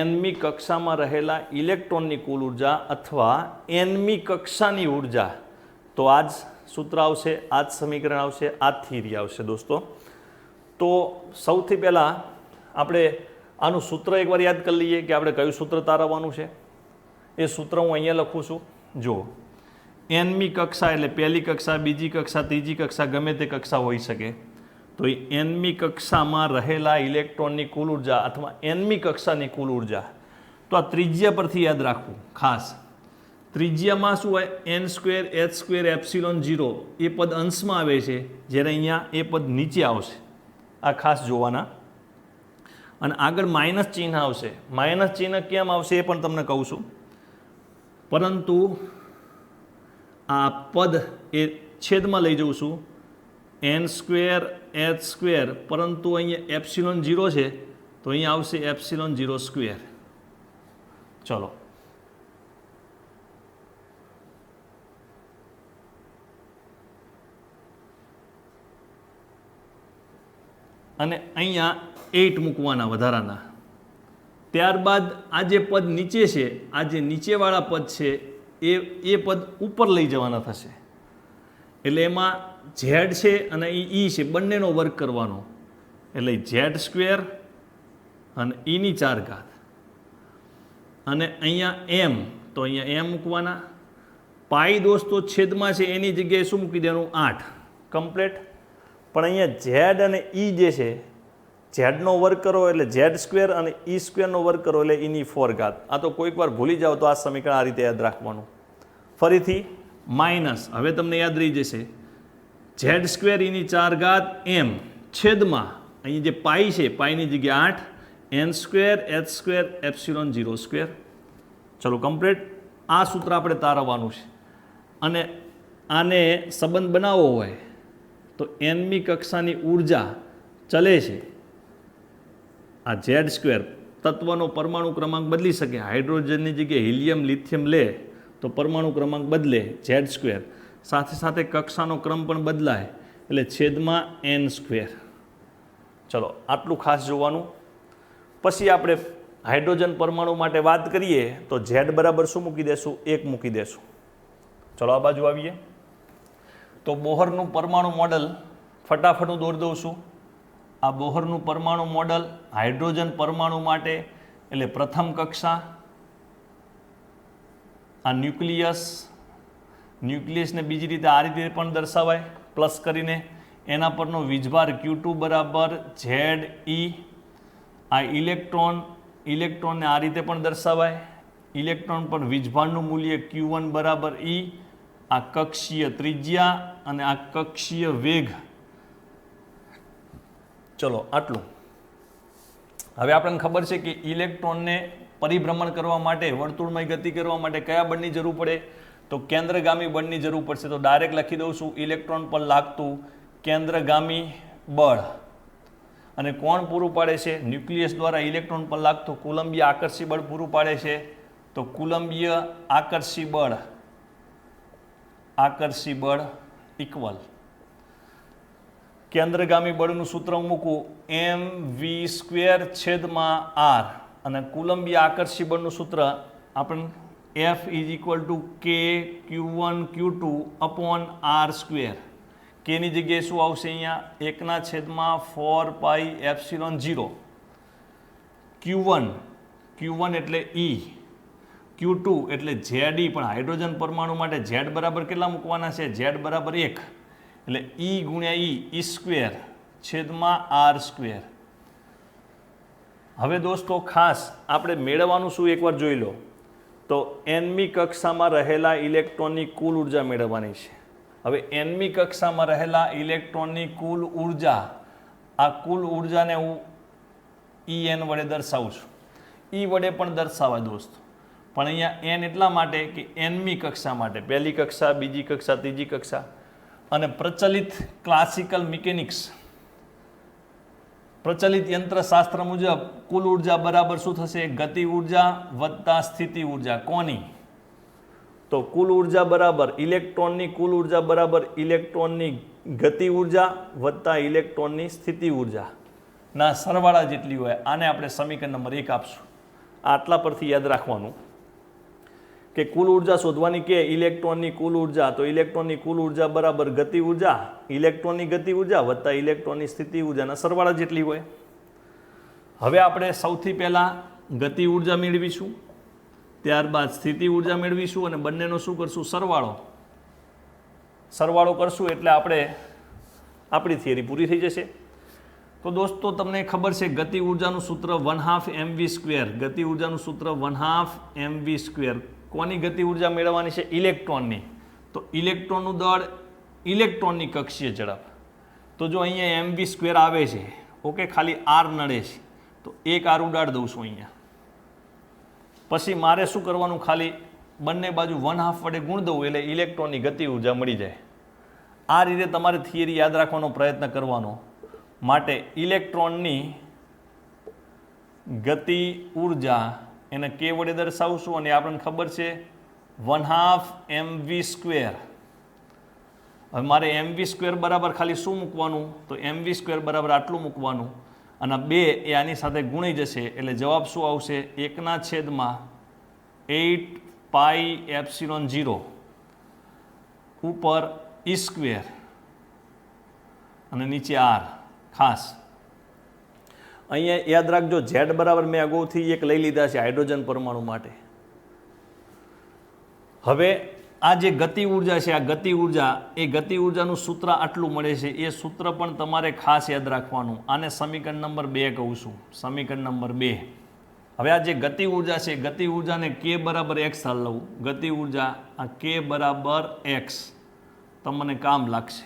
Speaker 1: nમી કક્ષામાં રહેલા ઇલેક્ટ્રોનની કુલ ઉર્જા અથવા nમી કક્ષાની ઉર્જા, તો આ જ સૂત્ર આવશે, આ જ સમીકરણ આવશે, આ જ થિયરી આવશે દોસ્તો. તો સૌથી પહેલાં આપણે આનું સૂત્ર એકવાર યાદ કરી લઈએ કે આપણે કયું સૂત્ર તારવવાનું છે. એ સૂત્ર હું અહીંયા લખું છું. જુઓ, nમી કક્ષા એટલે પહેલી કક્ષા, બીજી કક્ષા, ત્રીજી કક્ષા, ગમે તે કક્ષા હોઈ શકે. તો એ nમી કક્ષામાં રહેલા ઇલેક્ટ્રોનની કુલ ઉર્જા અથવા nમી કક્ષાની કુલ ઉર્જા, તો આ ત્રિજ્યા પરથી યાદ રાખવું ખાસ. ત્રિજ્યામાં શું હોય? n²h² ε0 એ પદ અંશમાં આવે છે, જ્યારે અહીંયા એ પદ નીચે આવશે. આ ખાસ જોવાના. અને આગળ માઇનસ ચિહ્ન આવશે. માઇનસ ચિહ્ન કેમ આવશે એ પણ તમને કહું છું. પરંતુ આ પદ એ છેદમાં લઈ જઉં છું, n²h², પરંતુ અહીંયા ε0 છે તો અહીંયા આવશે ε0². ચલો, અને અહીંયા 8 મૂકવાના વધારાના. ત્યારબાદ આ જે પદ નીચે છે, આ જે નીચેવાળા પદ છે એ પદ ઉપર લઈ જવાના થશે. એટલે એમાં ઝેડ છે અને ઈ છે, બંનેનો વર્ગ કરવાનો. એટલે z² અને ઈની 4 ઘાત. અને અહીંયા m, તો અહીંયા m મૂકવાના. પાઈ દોસ્તો છેદમાં છે એની જગ્યાએ શું મૂકી દેવાનું? 8 કમ્પ્લેટ. પણ અહીંયા ઝેડ અને ઈ જે છે, ઝેડનો વર્ગ કરો એટલે z² અને e² નો વર્ગ કરો એટલે ઈની 4 ઘાત. આ તો કોઈક વાર ભૂલી જાઓ તો આ સમીકરણ આ રીતે યાદ રાખવાનું. ફરીથી માઇનસ, હવે તમને યાદ રહી જશે, z² ઈની 4 ઘાત m છેદમાં અહીં જે પાઈ છે, પાઈની જગ્યાએ 8 n²h² ε0². ચલો કમ્પ્લીટ. આ સૂત્ર આપણે તારવવાનું છે. અને આને સંબંધ બનાવવો હોય તો nમી કક્ષાની ઉર્જા ચલે છે, આ z² તત્વનો પરમાણુ ક્રમાંક બદલી શકે. હાઇડ્રોજનની જગ્યાએ હિલિયમ લિથિયમ લે તો પરમાણુ ક્રમાંક બદલે z². સાથે સાથે કક્ષાનો ક્રમ પણ બદલાય એટલે છેદમાં n². ચલો આટલું ખાસ જોવાનું. પછી આપણે હાઇડ્રોજન પરમાણુ માટે વાત કરીએ તો ઝેડ બરાબર શું મૂકી દેશું? 1 મૂકી દેશું. ચલો આ બાજુ આવીએ તો બોહરનું પરમાણુ મોડલ ફટાફટ હું દોરી દઉં છું. આ બોહરનું પરમાણુ મોડલ હાઇડ્રોજન પરમાણુ માટે એટલે પ્રથમ કક્ષા, આ ન્યુક્લિયસને બીજી રીતે આ રીતે પણ દર્શાવાય પ્લસ કરીને, એના પરનો વીજભાર Q2 બરાબર ZE. આ ઇલેક્ટ્રોનને આ રીતે પણ દર્શાવાય, ઇલેક્ટ્રોન પર વીજભારનું મૂલ્ય Q1 બરાબર E. આ કક્ષીય ત્રિજ્યા અને આ કક્ષીય વેગ. ચલો આટલું. હવે આપણને ખબર છે કે ઇલેક્ટ્રોનને પરિભ્રમણ કરવા માટે, વર્તુળમય ગતિ કરવા માટે કયા બળની જરૂર પડે? તો કેન્દ્રગામી બળની જરૂર પડશે. તો ડાયરેક્ટ લખી દઉં છું ઇલેક્ટ્રોન પર લાગતું કેન્દ્રગામી બળ. અને કોણ પૂરું પાડે છે? ન્યુક્લિયસ દ્વારા ઇલેક્ટ્રોન પર લાગતું કુલંબીય આકર્ષી બળ પૂરું પાડે છે. તો કુલંબીય આકર્ષી બળ ઇક્વલ કેન્દ્રગામી બળનું સૂત્ર મૂકું mv²/r અને કુલંબીય આકર્ષી બળનું સૂત્ર આપણે F = kQ1Q2/r². કેની જગ્યાએ શું આવશે? અહીંયા 1/4πε0. Q1 એટલે E, Q2 એટલે ZE. પણ હાઇડ્રોજન પરમાણુ માટે Z બરાબર કેટલા મૂકવાના છે? Z બરાબર 1 એટલે E ગુણ્યા E²/r². હવે દોસ્તો ખાસ આપણે મેળવવાનું શું એકવાર જોઈ લો. તો nમી કક્ષામાં રહેલા ઇલેક્ટ્રોનની કુલ ઉર્જા મેળવવાની છે. હવે nમી કક્ષામાં રહેલા ઇલેક્ટ્રોનની કુલ ઉર્જા, આ કુલ ઉર્જાને હું En વડે દર્શાવું છું. E વડે પણ દર્શાવાય દોસ્તો, પણ અહીંયા n એટલા માટે કે nમી કક્ષા માટે, પહેલી કક્ષા, બીજી કક્ષા, ત્રીજી કક્ષા. અને પ્રચલિત ક્લાસિકલ મિકેનિક્સ, પ્રચલિત યંત્રશાસ્ત્ર મુજબ કુલ ઉર્જા બરાબર શું થશે? ગતિ ઉર્જા વત્તા સ્થિતિ ઉર્જા. કોની? તો કુલ ઉર્જા બરાબર ઇલેક્ટ્રોનની કુલ ઉર્જા બરાબર ઇલેક્ટ્રોનની ગતિ ઉર્જા વત્તા ઇલેક્ટ્રોનની સ્થિતિ ઉર્જા ના સરવાળા જેટલી હોય. આને આપણે સમીકરણ નંબર 1 આપશું. આટલા પરથી યાદ રાખવાનું કે કુલ ઉર્જા શોધવાની કે ઇલેક્ટ્રોનની કુલ ઉર્જા, તો ઇલેક્ટ્રોનની કુલ ઉર્જા બરાબર ગતિ ઉર્જા, ઇલેક્ટ્રોનની ગતિ ઉર્જા વત્તા ઇલેક્ટ્રોનની સ્થિતિ ઉર્જાના સરવાળા જેટલી હોય. હવે આપણે સૌથી પહેલાં ગતિ ઉર્જા મેળવીશું, ત્યારબાદ સ્થિતિ ઉર્જા મેળવીશું અને બંનેનો શું કરશું? સરવાળો કરશું એટલે આપણી થિયરી પૂરી થઈ જશે. તો દોસ્તો તમને ખબર છે ગતિ ઉર્જાનું સૂત્ર 1/2 mv². ગતિ ઉર્જાનું સૂત્ર 1/2 mv². કોની ગતિ ઉર્જા મેળવવાની છે? ઇલેક્ટ્રોનની. તો ઇલેક્ટ્રોનનું દળ, ઇલેક્ટ્રોનની કક્ષીય ઝડપ. તો જો અહીંયા mv² આવે છે, ઓકે, ખાલી r નડે છે તો એક r ઉડાડી દઉં છું અહીંયા. પછી મારે શું કરવાનું? ખાલી બંને બાજુ 1/2 વડે ગુણ દઉં એટલે ઇલેક્ટ્રોનની ગતિ ઉર્જા મળી જાય. આ રીતે તમારે થિયરી યાદ રાખવાનો પ્રયત્ન કરવાનો. માટે ઇલેક્ટ્રોનની ગતિ ઉર્જા એને કે વડે દર્શાવશું અને આપણને ખબર છે 1/2 mv². હવે મારે mv² બરાબર ખાલી શું મૂકવાનું? તો mv² બરાબર આટલું મૂકવાનું અને 2 એ આની સાથે ગુણી જશે એટલે જવાબ શું આવશે? 1/8πε0 ઉપર E² અને નીચે r. ખાસ અહીંયા યાદ રાખજો Z બરાબર મેં અગાઉથી એક લઈ લીધા છે હાઇડ્રોજન પરમાણુ માટે. હવે આ જે ગતિ ઉર્જા છે, આ ગતિ ઉર્જા, એ ગતિ ઉર્જાનું સૂત્ર આટલું મળે છે. એ સૂત્ર પણ તમારે ખાસ યાદ રાખવાનું. આને સમીકરણ નંબર 2 કહું છું. સમીકરણ નંબર 2. હવે આ જે ગતિ ઉર્જા છે, ગતિ ઉર્જાને k બરાબર x હાલ લઉં. ગતિ ઉર્જા આ k બરાબર x તમને કામ લાગશે.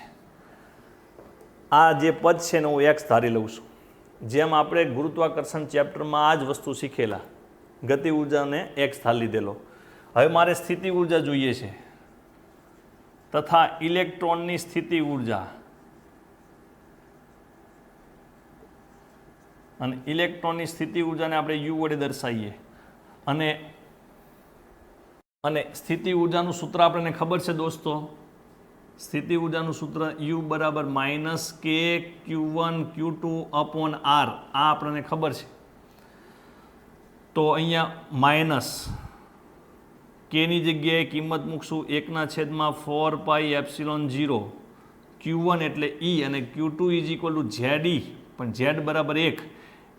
Speaker 1: આ જે પદ છે ને હું x ધારી લઉં છું. જેમ આપણે ગુરુત્વાકર્ષણ ચેપ્ટરમાં આ જ વસ્તુ શીખેલા, ગતિ ઉર્જાને x ધારી લીધેલો. હવે મારે સ્થિતિ ઉર્જા જોઈએ છે તથા ઇલેક્ટ્રોનની સ્થિતિ ઉર્જા, અને ઇલેક્ટ્રોનની સ્થિતિ ઉર્જાને આપણે u વડે દર્શાવીએ. અને સ્થિતિ ઉર્જાનું સૂત્ર આપણને ખબર છે દોસ્તો. સ્થિતિ ઉર્જાનું સૂત્ર u બરાબર -k Q1 Q2/r. આ આપણને ખબર છે. તો અહીંયા માઇનસ કેની જગ્યાએ કિંમત મૂકશું 1/4πε0 Q1 એટલે E અને Q2 is equal to ZE, પણ Z બરાબર 1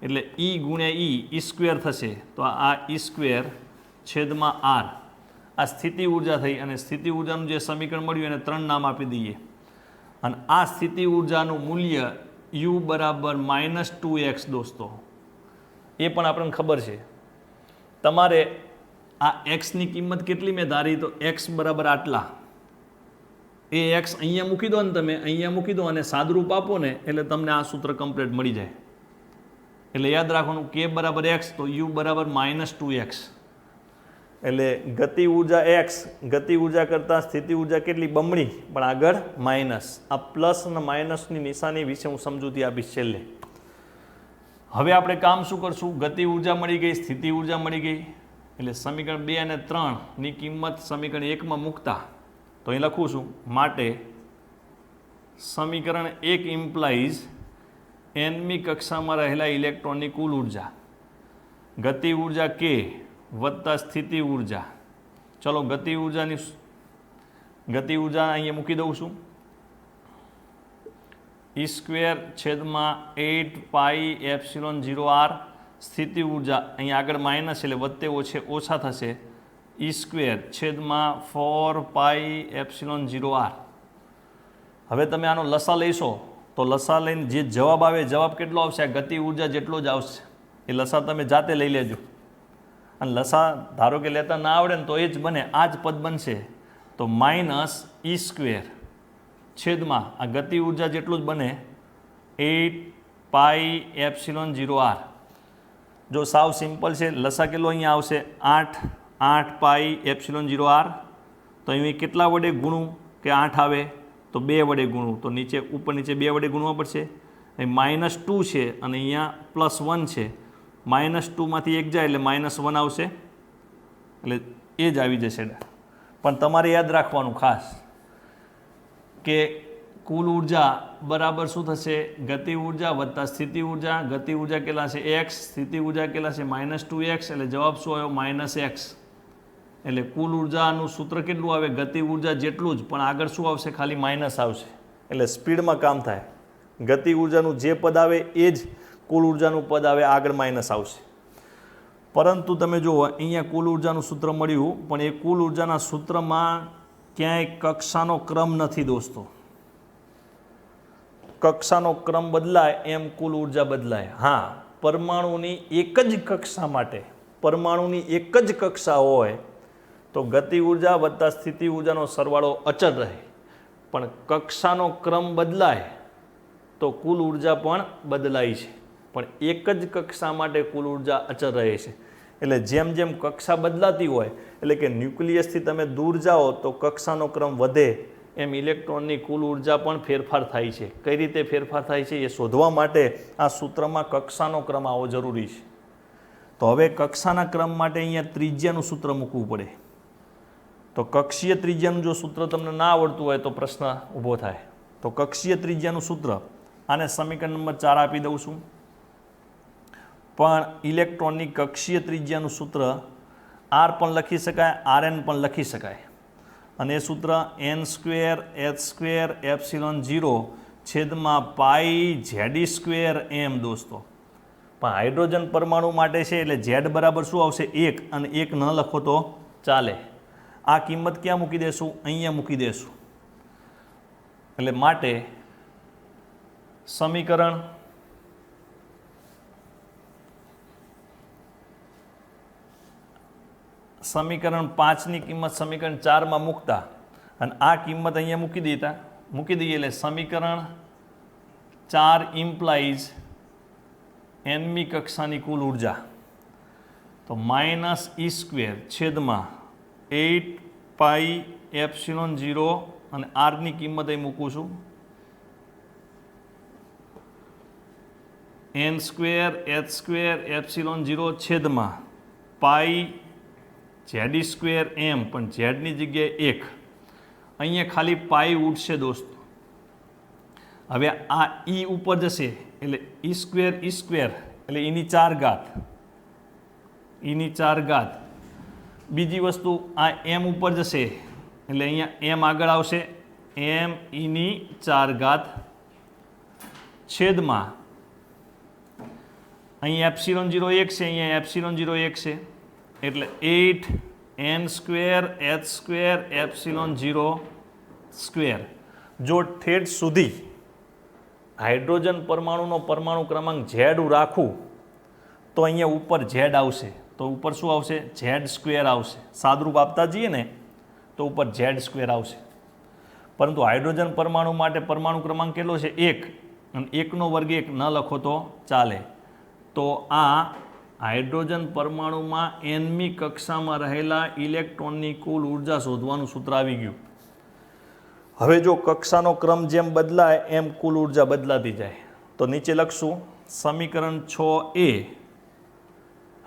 Speaker 1: એટલે E ગુણ્યા E સ્ક્વેર થશે. તો આ E સ્ક્વેર છેદમાં R આ સ્થિતિ ઉર્જા થઈ. અને સ્થિતિ ઉર્જાનું જે સમીકરણ મળ્યું એને 3 નામ આપી દઈએ. અને આ સ્થિતિ ઉર્જાનું મૂલ્ય U બરાબર -2x દોસ્તો, એ પણ આપણને ખબર છે. તમારે આ એક્સની કિંમત કેટલી મેં ધારી, તો એક્સ બરાબર આટલા. એ એક્સ અહીંયા મૂકી દો ને, તમે અહીંયા મૂકી દો અને સાદરૂપ આપો ને એટલે તમને આ સૂત્ર કમ્પ્લીટ મળી જાય. એટલે યાદ રાખવાનું કે બરાબર એક્સ તો યુ બરાબર -2x. એટલે ગતિ ઉર્જા એક્સ, ગતિ ઉર્જા કરતાં સ્થિતિ ઉર્જા કેટલી? બમણી, પણ આગળ માઇનસ. આ પ્લસ અને માઇનસની નિશાની વિશે હું સમજૂતી આપીશ છેલ્લે. હવે આપણે કામ શું કરશું? ગતિ ઉર્જા મળી ગઈ, સ્થિતિ ઉર્જા મળી ગઈ, એટલે સમીકરણ 2 અને 3ની કિંમત સમીકરણ 1માં મૂકતા તો અહીં લખું છું, માટે સમીકરણ 1 ઇમ્પ્લાઇઝ nમી કક્ષામાં રહેલા ઇલેક્ટ્રોનની કુલ ઉર્જા ગતિ ઉર્જા કે વત્તા સ્થિતિ ઉર્જા. ચલો ગતિ ઉર્જા અહીંયા મૂકી દઉં છું, E²/8πε0R. સ્થિતિ ઉર્જા અહીંયા આગળ માઇનસ એટલે વત્તે ઓછા થશે, E²/4πε0R. હવે તમે આનો લસા લઈશો તો લસા લઈને જે જવાબ આવે, જવાબ કેટલો આવશે? આ ગતિ ઉર્જા જેટલો જ આવશે. એ લસા તમે જાતે લઈ લેજો. અને લસા ધારો કે લેતા ના આવડે ને તો એ જ બને, આ જ પદ બનશે. તો -E² છેદમાં આ ગતિ ઉર્જા જેટલું જ બને 8πε0R. જો સાવ સિમ્પલ છે, લસા કેટલો અહીંયા આવશે? 8πε0R. તો અહીં કેટલા વડે ગુણું કે 8 આવે? તો 2 વડે ગુણું. તો નીચે ઉપર નીચે 2 વડે ગુણવા પડશે. અહીં -2 છે અને અહીંયા +1 છે. -2માંથી 1 જાય એટલે -1 આવશે, એટલે એ જ આવી જશે. પણ તમારે યાદ રાખવાનું ખાસ કે કુલ ઉર્જા બરાબર શું થશે? ગતિ ઉર્જા વત્તા સ્થિતિ ઉર્જા. ગતિ ઉર્જા કેટલા છે? x. સ્થિતિ ઉર્જા કેટલા છે? -2x. એટલે જવાબ શું આવ્યો? -x. એટલે કુલ ઉર્જાનું સૂત્ર કેટલું આવે? ગતિ ઉર્જા જેટલું જ, પણ આગળ શું આવશે? ખાલી માઇનસ આવશે. એટલે સ્પીડમાં કામ થાય. ગતિ ઉર્જાનું જે પદ આવે એ જ કુલ ઉર્જાનું પદ આવે, આગળ માઇનસ આવશે. પરંતુ તમે જુઓ અહીંયા કુલ ઉર્જાનું સૂત્ર મળ્યું, પણ એ કુલ ઉર્જાના સૂત્રમાં ક્યાંય કક્ષાનો ક્રમ નથી દોસ્તો. કક્ષાનો ક્રમ બદલાય એમ કુલ ઉર્જા બદલાય. હા, પરમાણુની એક જ કક્ષા માટે, પરમાણુની એક જ કક્ષા હોય તો ગતિ ઉર્જા વત્તા સ્થિતિ ઉર્જાનો સરવાળો અચળ રહે. પણ કક્ષાનો ક્રમ બદલાય તો કુલ ઉર્જા પણ બદલાય છે. પણ એક જ કક્ષા માટે કુલ ઉર્જા અચળ રહે છે. એટલે જેમ જેમ કક્ષા બદલાતી હોય, એટલે કે ન્યુક્લિયસથી તમે દૂર જાઓ તો કક્ષાનો ક્રમ વધે, એમ ઇલેક્ટ્રોનની કુલ ઉર્જા પણ ફેરફાર થાય છે. કઈ રીતે ફેરફાર થાય છે એ શોધવા માટે આ સૂત્રમાં કક્ષાનો ક્રમ આવવો જરૂરી છે. તો હવે કક્ષાના ક્રમ માટે અહીંયા ત્રિજ્યાનું સૂત્ર મૂકવું પડે. તો કક્ષીય ત્રિજ્યાનું જો સૂત્ર તમને ના આવડતું હોય તો પ્રશ્ન ઊભો થાય. તો કક્ષીય ત્રિજ્યાનું સૂત્ર, આને સમીકરણ નંબર 4 આપી દઉં છું. પણ ઇલેક્ટ્રોનની કક્ષીય ત્રિજ્યાનું સૂત્ર R પણ લખી શકાય, Rn પણ લખી શકાય. અને એ સૂત્ર n²h²ε0 છેદમાં πz²m દોસ્તો. પણ હાઇડ્રોજન પરમાણુ માટે છે એટલે Z બરાબર શું આવશે? 1. અને 1 ન લખો તો ચાલે. આ કિંમત ક્યાં મૂકી દેશું? અહીંયા મૂકી દેશું. એટલે માટે સમીકરણ સમીકરણ 5ની કિંમત સમીકરણ 4માં મૂકતા અને આ કિંમત અહીંયા મૂકી દઈએ એટલે સમીકરણ 4 ઇમ્પ્લાઇઝ nમી કક્ષાની કુલ ઉર્જા તો -E² છેદમાં 8πε0 અને આરની કિંમત અહીં મૂકું છું n²h²ε0 છેદમાં πz²m, પણ ઝેડની જગ્યાએ 1. અહીંયા ખાલી પાઈ ઉઠશે દોસ્તો. હવે આ ઈ ઉપર જશે એટલે E² એટલે E⁴ ઈની 4 ઘાત. બીજી વસ્તુ આ એમ ઉપર જશે એટલે અહીંયા એમ આગળ આવશે, એમ ઈની 4 ઘાત છેદમાં અહીંયા એપ્સિલોન 0 1 છે, અહીંયા એપ્સિલોન 0 1 છે એટલે 8 n square h square epsilon 0 square. જો ઠેઠ સુધી હાઇડ્રોજન પરમાણુનો પરમાણુ ક્રમાંક Z રાખું તો અહીંયા ઉપર Z આવશે, તો ઉપર શું આવશે? Z સ્ક્વેર આવશે. સાદરૂપ આપતા જઈએ ને તો ઉપર Z સ્ક્વેર આવશે. પરંતુ હાઇડ્રોજન પરમાણુ માટે પરમાણુ ક્રમાંક કેટલો છે? 1, અને 1 વર્ગ 1 ન લખો તો ચાલે. તો આ હાઇડ્રોજન પરમાણુમાં nમી કક્ષામાં રહેલા ઇલેક્ટ્રોનની કુલ ઉર્જા શોધવાનું સૂત્ર આવી ગયું. હવે જો કક્ષાનો ક્રમ જેમ બદલાય એમ કુલ ઉર્જા બદલાતી જાય. તો નીચે લખશું સમીકરણ 6a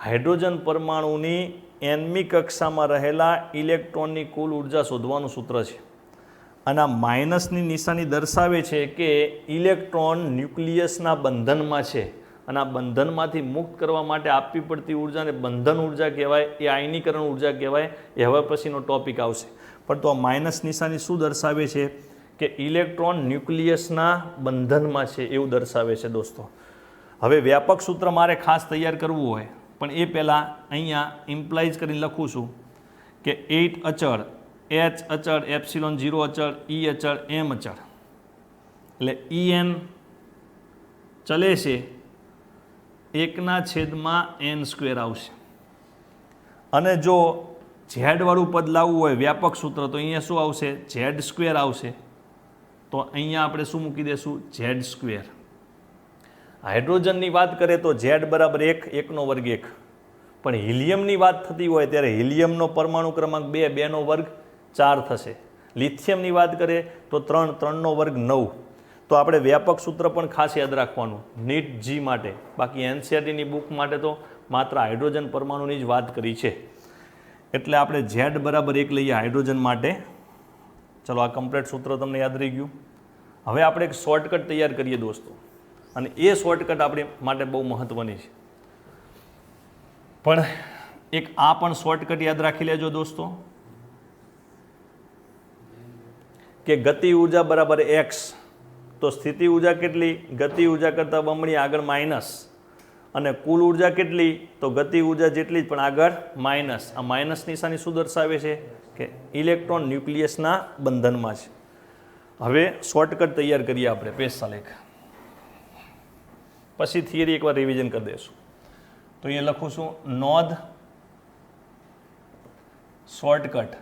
Speaker 1: હાઇડ્રોજન પરમાણુની nમી કક્ષામાં રહેલા ઇલેક્ટ્રોનની કુલ ઉર્જા શોધવાનું સૂત્ર છે. અને આ માઇનસની નિશાની દર્શાવે છે કે ઇલેક્ટ્રોન ન્યુક્લિયસના બંધનમાં છે અને આ બંધનમાંથી મુક્ત કરવા માટે આપવી પડતી ઉર્જાને બંધન ઉર્જા કહેવાય, એ આયનીકરણ ઉર્જા કહેવાય. એ હવે પછીનો ટોપિક આવશે. પણ તો આ માઇનસ નિશાની શું દર્શાવે છે? કે ઇલેક્ટ્રોન ન્યુક્લિયસના બંધનમાં છે એવું દર્શાવે છે દોસ્તો. હવે વ્યાપક સૂત્ર મારે ખાસ તૈયાર કરવું હોય, પણ એ પહેલાં અહીંયા ઇમ્પ્લાઇઝ કરીને લખું છું કે 8 અચળ, h અચળ, એપ્સિલોન 0 અચળ, e અચળ, m અચળ, એટલે En ચલે છે 1/n સ્ક્વેર આવશે. અને જો Z વાળું પદ લાવવું હોય વ્યાપક સૂત્ર તો અહીંયા શું આવશે? Z સ્ક્વેર આવશે. તો અહીંયા આપણે શું મૂકી દઈશું? Z square. હાઇડ્રોજનની વાત કરીએ તો Z બરાબર 1, 1 વર્ગ 1. પણ હિલિયમની વાત થતી હોય ત્યારે હિલિયમનો પરમાણુ ક્રમાંક 2, 2 વર્ગ 4 થશે. લિથિયમની વાત કરીએ તો 3, 3 વર્ગ 9. તો આપણે વ્યાપક સૂત્ર પણ ખાસ યાદ રાખવાનું નીટ જી માટે. બાકી એનસીઆરટીની બુક માટે તો માત્ર હાઇડ્રોજન પરમાણુની જ વાત કરી છે. એટલે આપણે Z બરાબર 1 લઈએ હાઇડ્રોજન માટે. ચલો આ કમ્પ્લીટ સૂત્ર તમને યાદ રહી ગયું. હવે આપણે એક શોર્ટકટ તૈયાર કરીએ દોસ્તો, અને એ શોર્ટકટ આપણી માટે બહુ મહત્ત્વની છે. પણ એક આ પણ શોર્ટકટ યાદ રાખી લેજો દોસ્તો કે ગતિ ઉર્જા બરાબર x. તો સ્થિતિ ઉર્જા કેટલી? ગતિ ઉર્જા કરતાં બમણી, આગળ માઇનસ. અને કુલ ઉર્જા કેટલી? તો ગતિ ઉર્જા જેટલી જ પણ આગળ માઇનસ. આ માઇનસ નિશાની શું દર્શાવે છે? કે ઇલેક્ટ્રોન ન્યુક્લિયસના બંધનમાં છે. હવે શોર્ટકટ તૈયાર કરીએ આપણે પેજ લેખ, પછી થિયરી એકવાર રિવિઝન કરી દઈશું. તો અહીંયા લખું છું નોંધ શોર્ટકટ.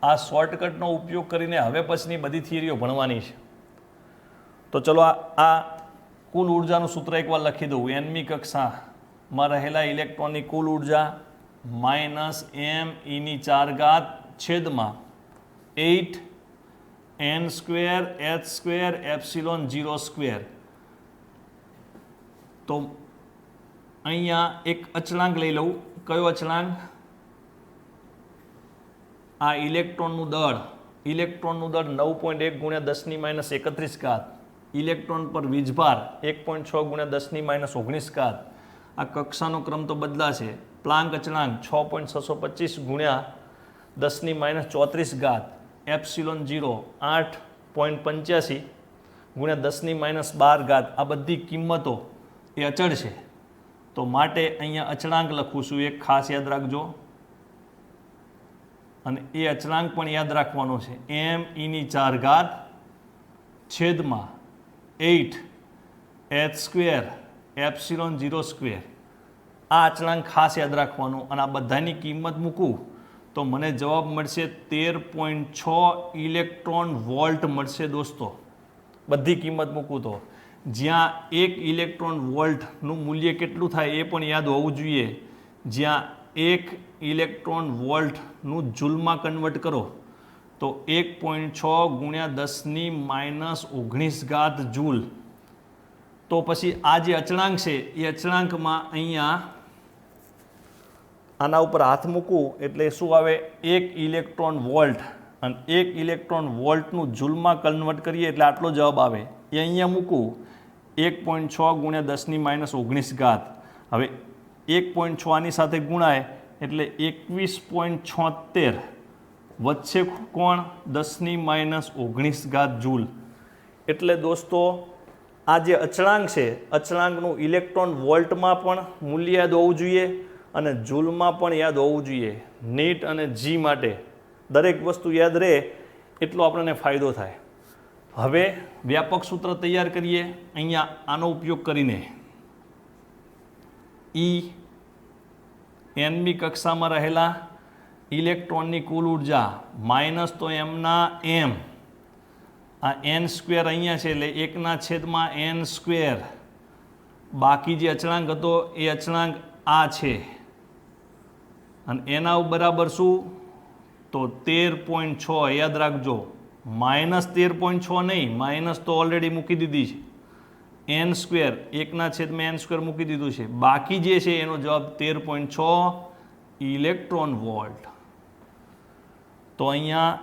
Speaker 1: આ શોર્ટકટનો ઉપયોગ કરીને હવે પછીની બધી થિયરીઓ ભણવાની છે. તો ચલો આ કુલ ઉર્જાનું સૂત્ર એકવાર લખી દઉં. nમી કક્ષામાં રહેલા ઇલેક્ટ્રોનની કુલ ઉર્જા માઇનસ m e ની 4 ઘાત છેદમાં 8 n square h square epsilon 0 square. તો અહીંયા એક અચળાંક લઈ લઉં. કયો અચળાંક? આ ઇલેક્ટ્રોનનું દળ. ઇલેક્ટ્રોનનું દળ 9.1 × 10⁻31 ઘાત. ઇલેક્ટ્રોન પર વીજભાર 1.6 × 10⁻19 ઘાત. આ કક્ષાનો ક્રમ તો બદલાશે. પ્લાન્ક અચળાંક 6.625 × 10⁻34 ઘાત. એપ્સિલોન 0 8.85 × 10⁻12 ઘાત. આ બધી કિંમતો એ અચળ છે. તો માટે અહીંયા અચળાંક લખું છું, એક ખાસ યાદ રાખજો. અને એ અચળાંક પણ યાદ રાખવાનો છે. m e ની 4 ઘાત છેદમાં 8 h સ્ક્વેર એપ્સિલોન 0 સ્ક્વેર. આ અચળાંક ખાસ યાદ રાખવાનું. અને આ બધાની કિંમત મૂકું તો મને જવાબ મળશે 13.6 ઇલેક્ટ્રોન વોલ્ટ મળશે દોસ્તો. બધી કિંમત મૂકું તો જ્યાં 1 ઇલેક્ટ્રોન વોલ્ટનું મૂલ્ય કેટલું થાય એ પણ યાદ હોવું જોઈએ. જ્યાં 1 ઇલેક્ટ્રોન વોલ્ટનું જૂલમાં કન્વર્ટ કરો તો 1.6 × 10⁻19 ઘાત જૂલ. તો પછી આ જે અચળાંક છે એ અચળાંકમાં અહીંયા આના ઉપર હાથ મૂકું એટલે શું આવે? 1 ઇલેક્ટ્રોન વોલ્ટ. અને 1 ઇલેક્ટ્રોન વોલ્ટનું જૂલમાં કન્વર્ટ કરીએ એટલે આટલો જવાબ આવે. એ અહીંયા મૂકું 1.6 × 10⁻19 ઘાત. હવે 1.6 આની સાથે ગુણાય એટલે 21.76 વચ્ચે કોણ 10⁻⁹ જૂલ. એટલે દોસ્તો આ જે અચળાંક છે અચળાંકનું ઇલેક્ટ્રોન વોલ્ટમાં પણ મૂલ્ય યાદ હોવું જોઈએ અને જૂલમાં પણ યાદ હોવું જોઈએ. નીટ અને જી માટે દરેક વસ્તુ યાદ રહે એટલો આપણને ફાયદો થાય. હવે વ્યાપક સૂત્ર તૈયાર કરીએ. અહીંયા આનો ઉપયોગ કરીને nમી કક્ષામાં રહેલા ઇલેક્ટ્રોનની કુલ ઉર્જા માઇનસ તો એમના એમ, આ n² અહીંયા છે એટલે 1/n², બાકી જે અચળાંક હતો એ અચળાંક આ છે અને એના બરાબર શું તો 13.6. યાદ રાખજો, -13.6 નહીં, માઇનસ તો ઓલરેડી મૂકી દીધી છે. n² 1/n² મૂકી દીધું છે, બાકી જે છે એનો જવાબ 13.6 ઇલેક્ટ્રોન વોલ્ટ. તો અહીંયા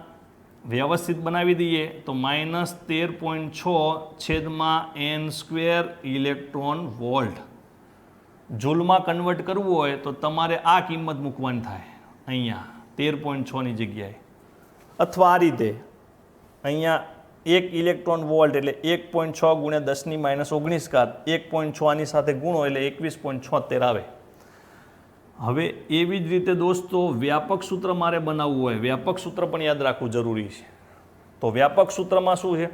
Speaker 1: વ્યવસ્થિત બનાવી દઈએ તો -13.6/n² ઇલેક્ટ્રોન વોલ્ટ. જૂલમાં કન્વર્ટ કરવું હોય તો તમારે આ કિંમત મૂકવાની થાય અહીંયા 13.6ની જગ્યાએ, અથવા આ રીતે અહીંયા 1 ઇલેક્ટ્રોન વોલ્ટ એટલે 1.6 × 10⁻⁹, 1.6 આની સાથે ગુણો એટલે 21.76 આવે. હવે એવી જ રીતે દોસ્તો વ્યાપક સૂત્ર મારે બનાવવું હોય, વ્યાપક સૂત્ર પણ યાદ રાખવું જરૂરી છે. તો વ્યાપક સૂત્રમાં શું છે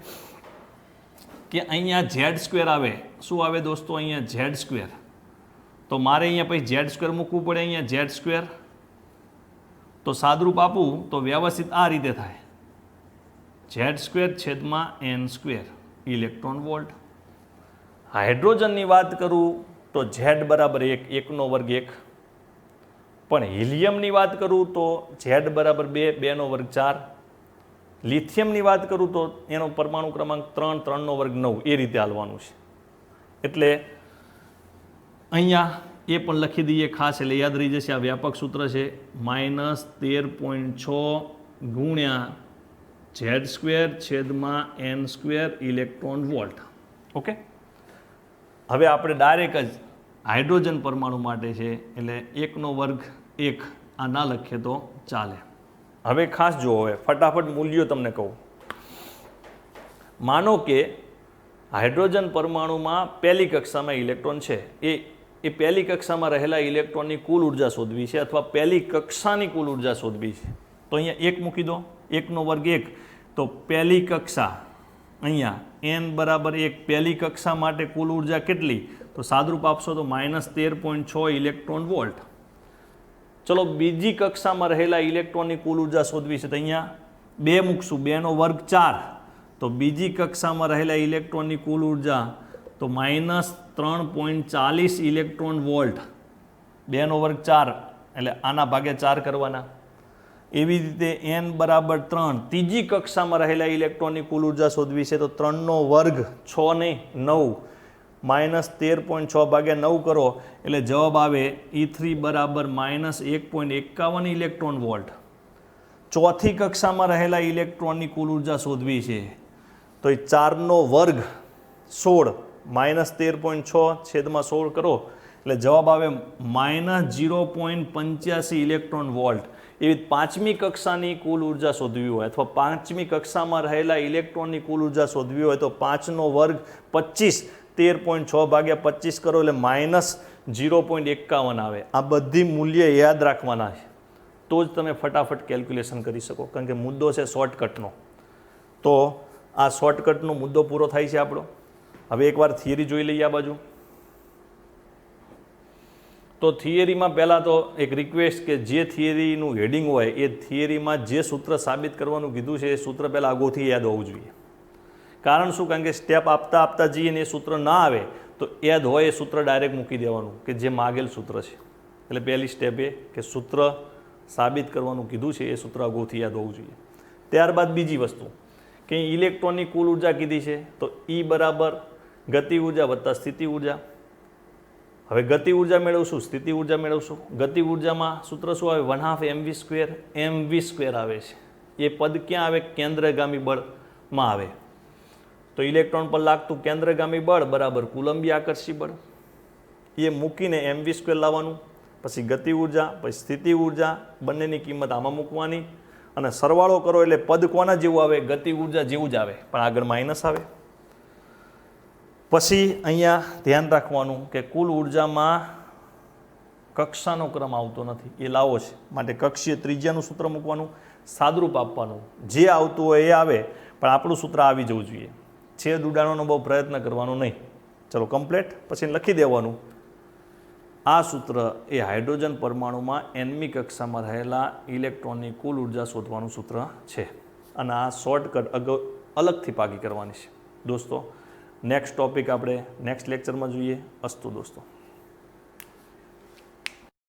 Speaker 1: કે અહીંયા z² આવે. શું આવે દોસ્તો? અહીંયા z². તો મારે અહીંયા પછી z² મૂકવું પડે. અહીંયા z², તો સાદરૂપ આપું તો વ્યવસ્થિત આ રીતે થાય z²/n² ઇલેક્ટ્રોન વોલ્ટ. હાઇડ્રોજનની વાત કરું તો z = 1, 1નો વર્ગ 1. પણ હિલિયમની વાત કરું તો z = 2, 2નો વર્ગ 4. લિથિયમની વાત કરું તો એનો પરમાણુ ક્રમાંક 3, 3નો વર્ગ 9. એ રીતે હાલવાનું છે. એટલે અહીંયા એ પણ લખી દઈએ ખાસ, એટલે યાદ રહી જશે. આ વ્યાપક સૂત્ર છે -13.6 × z²/n² ઇલેક્ટ્રોન વોલ્ટ. ઓકે, હવે આપણે ડાયરેક્ટ જ હાઇડ્રોજન પરમાણુ માટે છે એટલે 1નો વર્ગ 1 આ ના લખીએ તો ચાલે. હવે ખાસ જુઓ, હવે ફટાફટ મૂલ્યો તમને કહું. માનો કે હાઇડ્રોજન પરમાણુમાં પહેલી કક્ષામાં ઇલેક્ટ્રોન છે, એ પહેલી કક્ષામાં રહેલા ઇલેક્ટ્રોનની કુલ ઉર્જા શોધવી છે અથવા પહેલી કક્ષાની કુલ ઉર્જા શોધવી છે. તો અહીંયા 1 મૂકી દો, 1નો વર્ગ 1. તો પહેલી કક્ષા અહીંયા n = 1, પહેલી કક્ષા માટે કુલ ઉર્જા કેટલી? તો સાદરૂપ આપશો તો -13.6 ઇલેક્ટ્રોન વોલ્ટ. ચલો બીજી કક્ષામાં રહેલા ઇલેક્ટ્રોનની કુલ ઉર્જા શોધવી છે, તો અહીંયા 2 મૂકશું, 2નો વર્ગ 4. તો બીજી કક્ષામાં રહેલા ઇલેક્ટ્રોનની કુલ ઉર્જા તો -3.40 ઇલેક્ટ્રોન વોલ્ટ. 2નો વર્ગ 4 એટલે આના ભાગે 4 કરવાના. એવી રીતે n = 3, ત્રીજી કક્ષામાં રહેલા ઇલેક્ટ્રોનની કુલ ઉર્જા શોધવી છે, તો 3નો વર્ગ 6 નહીં 9, -13.6 / 9 કરો એટલે જવાબ આવે E3 = -1.51 ઇલેક્ટ્રોન વોલ્ટ. ચોથી કક્ષામાં રહેલા ઇલેક્ટ્રોનની કુલ ઉર્જા શોધવી છે, તો એ 4નો વર્ગ 16, -13.6/16 કરો એટલે જવાબ આવે -0.85 ઇલેક્ટ્રોન વોલ્ટ. એવી પાંચમી કક્ષાની કુલ ઉર્જા શોધવી હોય અથવા પાંચમી કક્ષામાં રહેલા ઇલેક્ટ્રોનની કુલ ઉર્જા શોધવી હોય તો 5નો વર્ગ 25, 13.6 / 25 કરો એટલે -0.51 આવે. આ બધી મૂલ્ય યાદ રાખવાના છે તો જ તમે ફટાફટ કેલ્ક્યુલેશન કરી શકો, કારણ કે મુદ્દો છે શોર્ટકટનો. તો આ શોર્ટકટનો મુદ્દો પૂરો થાય છે આપણો. હવે એકવાર થિયરી જોઈ લઈએ આ બાજુ. તો થિયરીમાં પહેલાં તો એક રિક્વેસ્ટ કે જે થિયરીનું હેડિંગ હોય એ થિયરીમાં જે સૂત્ર સાબિત કરવાનું કીધું છે એ સૂત્ર પહેલાં અગાઉથી યાદ હોવું જોઈએ. કારણ શું? કારણ કે સ્ટેપ આપતા આપતા જઈએ ને એ સૂત્ર ના આવે તો યાદ હોય એ સૂત્ર ડાયરેક્ટ મૂકી દેવાનું કે જે માગેલ સૂત્ર છે. એટલે પહેલી સ્ટેપ એ કે સૂત્ર સાબિત કરવાનું કીધું છે એ સૂત્ર અગાઉથી યાદ હોવું જોઈએ. ત્યારબાદ બીજી વસ્તુ કે ઇલેક્ટ્રોનની કુલ ઉર્જા કીધી છે તો E = ગતિ ઉર્જા વત્તા સ્થિતિ ઉર્જા. હવે ગતિ ઉર્જા મેળવશું, સ્થિતિ ઉર્જા મેળવશું. ગતિ ઉર્જામાં સૂત્ર શું આવે? 1/2 mv², mv² આવે છે. એ પદ ક્યાં આવે? કેન્દ્રગામી બળમાં આવે. તો ઇલેક્ટ્રોન પર લાગતું કેન્દ્રગામી બળ બરાબર કુલંબી આકર્ષી બળ. એ મૂકીને mv² લાવવાનું, પછી ગતિ ઉર્જા, પછી સ્થિતિ ઉર્જા, બંનેની કિંમત આમાં મૂકવાની અને સરવાળો કરો એટલે પદ કોના જેવું આવે? ગતિ ઉર્જા જેવું જ આવે, પણ આગળ માઇનસ આવે. પછી અહીંયા ધ્યાન રાખવાનું કે કુલ ઉર્જામાં કક્ષાનો ક્રમ આવતો નથી, એ લાવો છે, માટે કક્ષીય ત્રિજ્યાનું સૂત્ર મૂકવાનું, સાદરૂપ આપવાનું, જે આવતું હોય એ આવે, પણ આપણું સૂત્ર આવી જવું જોઈએ. છેદ ઉડાડવાનો બહુ પ્રયત્ન કરવાનો નહીં. ચલો કમ્પ્લીટ. પછી લખી દેવાનું, આ સૂત્ર એ હાઇડ્રોજન પરમાણુમાં nમી કક્ષામાં રહેલા ઇલેક્ટ્રોનની કુલ ઉર્જા શોધવાનું સૂત્ર છે. અને આ શોર્ટકટ અલગથી પાકી કરવાની છે. દોસ્તો નેક્સ્ટ ટોપિક આપણે નેક્સ્ટ લેક્ચરમાં જોઈએ. અસ્તુ દોસ્તો.